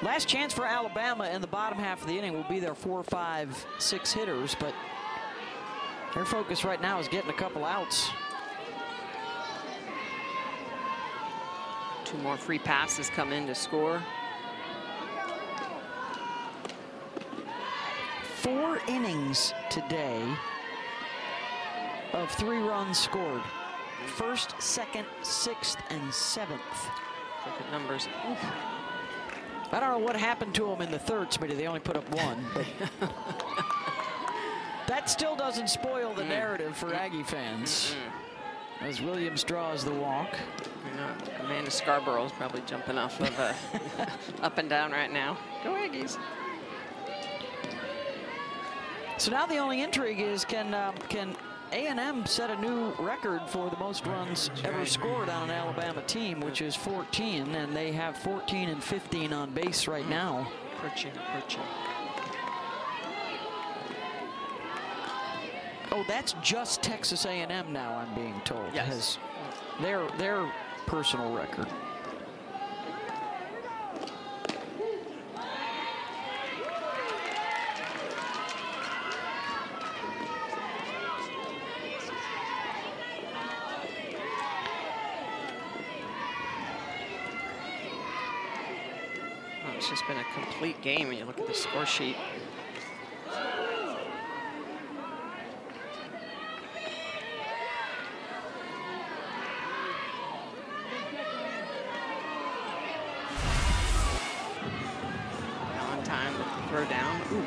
Last chance for Alabama in the bottom half of the inning will be their 4, 5, 6 hitters, but their focus right now is getting a couple outs. 2 more free passes come in to score. 4 innings today of 3 runs scored. 1st, 2nd, 6th, and 7th. Look at numbers. Oof. I don't know what happened to them in the 3rd, Smitty. They only put up 1, but that still doesn't spoil the narrative for Aggie fans. As Williams draws the walk. Amanda Scarborough is probably jumping off of up and down right now. Go Aggies. So now the only intrigue is can A&M set a new record for the most runs ever scored on an Alabama team, which is 14, and they have 14 and 15 on base right now. Perching. Oh, that's just Texas A&M now, I'm being told. Yes. Their personal record. It's just been a complete game when you look at the score sheet. On time with the throw down. Ooh.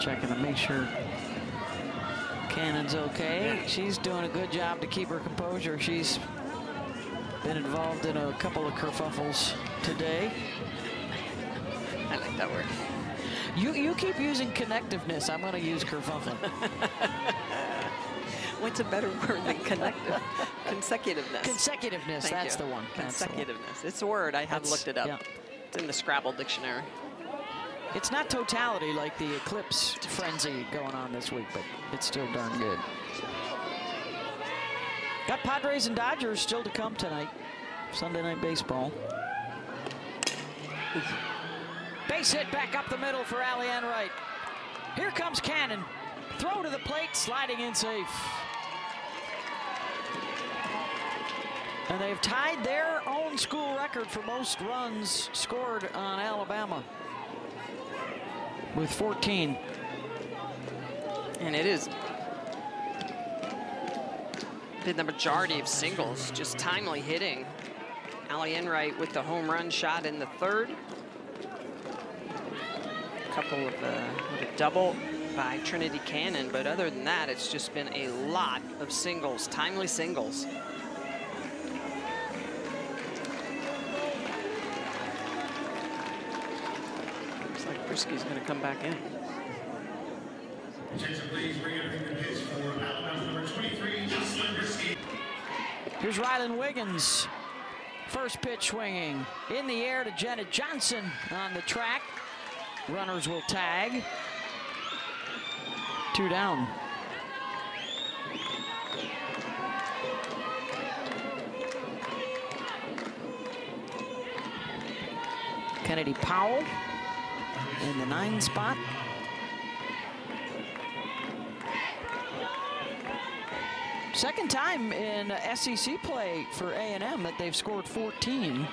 Checking to make sure Cannon's okay. She's doing a good job to keep her composure. She's been involved in a couple of kerfuffles today. I like that word. You keep using connectiveness. I'm going to use kerfuffle. What's a better word than connective? Consecutiveness. Consecutiveness, that's the one. Consecutiveness. It's a word. I have looked it up. Yeah. It's in the Scrabble dictionary. It's not totality like the eclipse frenzy going on this week, but it's still darn good. Got Padres and Dodgers still to come tonight. Sunday Night Baseball. Oof. Base hit back up the middle for Allie Enright. Here comes Cannon. Throw to the plate, sliding in safe. And they've tied their own school record for most runs scored on Alabama with 14. And it is been the majority of singles, just timely hitting. Allie Enright with the home run shot in the third. A couple of a double by Trinity Cannon, but other than that, it's just been a lot of singles, timely singles. Looks like Brisky's going to come back in. Here's Rylan Wiggins. First pitch swinging in the air to Janet Johnson on the track. Runners will tag. 2 down. Kennedy Powell in the 9 spot. Second time in SEC play for A&M that they've scored 14.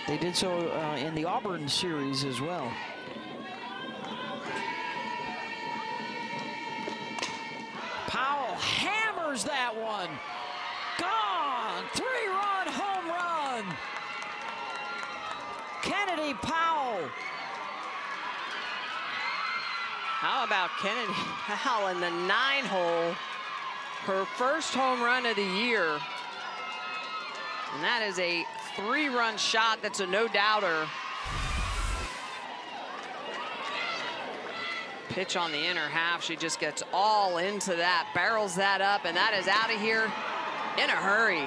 They did so in the Auburn series as well. Powell hammers that one. Gone! 3-run home run. Kennedy Powell. How about Kennedy Powell in the 9-hole? Her first home run of the year. And that is a 3-run shot that's a no-doubter. Pitch on the inner half. She just gets all into that, barrels that up, and that is out of here in a hurry.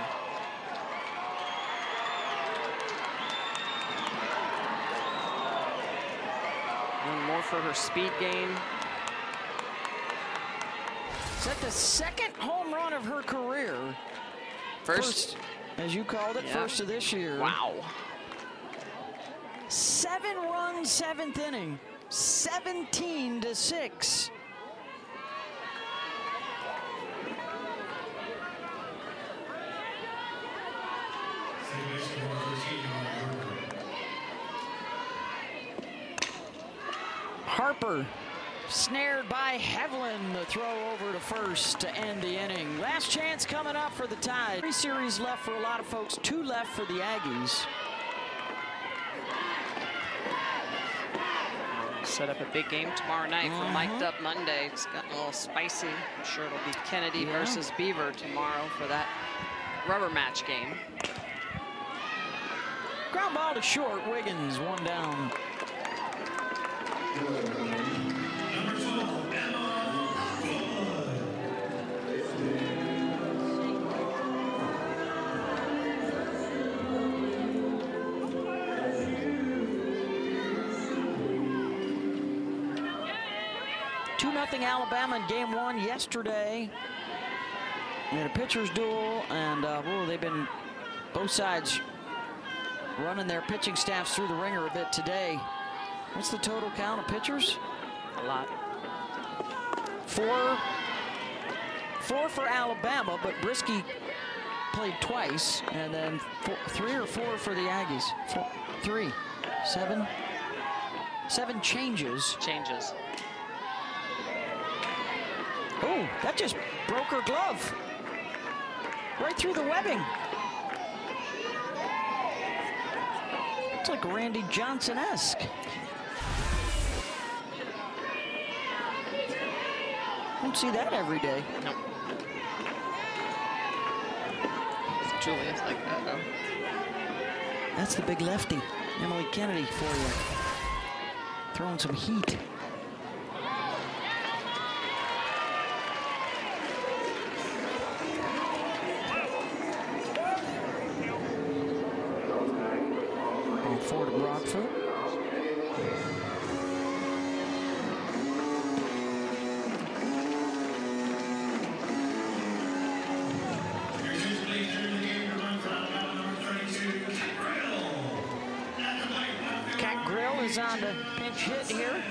One more for her speed game. Is that the second home run of her career? First, as you called it, first of this year. Wow. 7 runs, 7th inning, 17-6. Harper snared by Hevlin. The throw over to first to end the inning. Last chance coming up for the Tide. 3 series left for a lot of folks, 2 left for the Aggies. Set up a big game tomorrow night for Mic'd Up Monday. It's gotten a little spicy. I'm sure it'll be Kennedy versus Beaver tomorrow for that rubber match game. Ground ball to short. Wiggins, 1 down. Alabama in game 1 yesterday. We had a pitcher's duel, and they've been both sides running their pitching staffs through the ringer a bit today. What's the total count of pitchers? A lot. 4 for Alabama, but Brisky played twice, and then 3 or 4 for the Aggies. 3, 7 changes. Oh, that just broke her glove. Right through the webbing. It's like Randy Johnson-esque. Don't see that every day. No. Julia's like that, though. That's the big lefty, Emily Kennedy, for you. Throwing some heat. Ball 4 to Broadfoot. Is on the pinch hit here.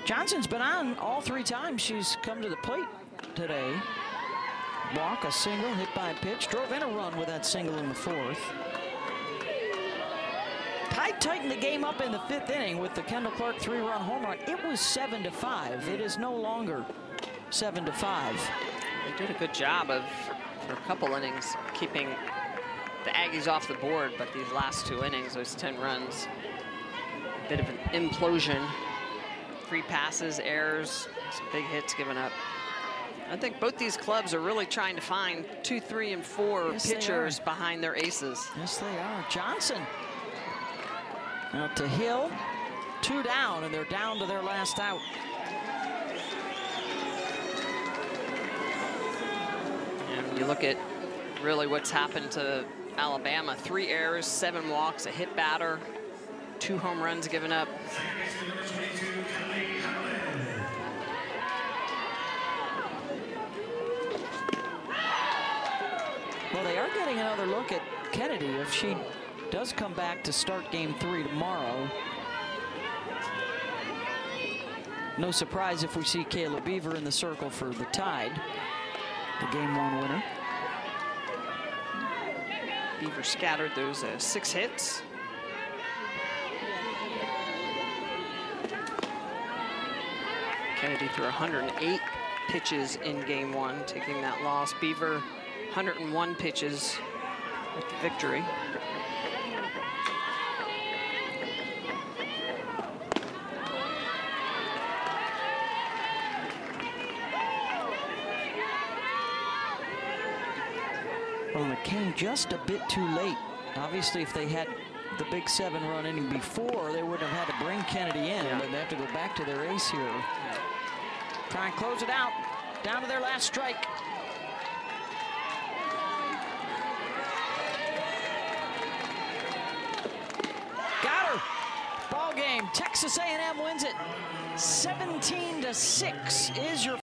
Johnson's been on all 3 times she's come to the plate today. Walk, a single, hit by a pitch, drove in a run with that single in the 4th. Tide tightened the game up in the 5th inning with the Kendall Clark 3-run home run. It was 7-5. It is no longer 7-5. They did a good job of, for a couple innings, keeping the Aggies off the board, but these last 2 innings, those 10 runs, a bit of an implosion. 3 passes, errors, some big hits given up. I think both these clubs are really trying to find 2, 3, and 4 pitchers behind their aces. Yes, they are. Johnson out to Hill, 2 down, and they're down to their last out. And you look at really what's happened to Alabama. 3 errors, 7 walks, a hit batter, 2 home runs given up. Well, they are getting another look at Kennedy if she does come back to start game 3 tomorrow. No surprise if we see Kayla Beaver in the circle for the Tide, the game 1 winner. Beaver scattered those 6 hits. Kennedy threw 108 pitches in game 1, taking that loss. Beaver, 101 pitches with the victory. Well, it came just a bit too late. Obviously, if they had the big 7-run inning before, they wouldn't have had to bring Kennedy in, but they have to go back to their ace here. Try and close it out. Down to their last strike. Got her. Ball game. Texas A&M wins it. 17-6 is your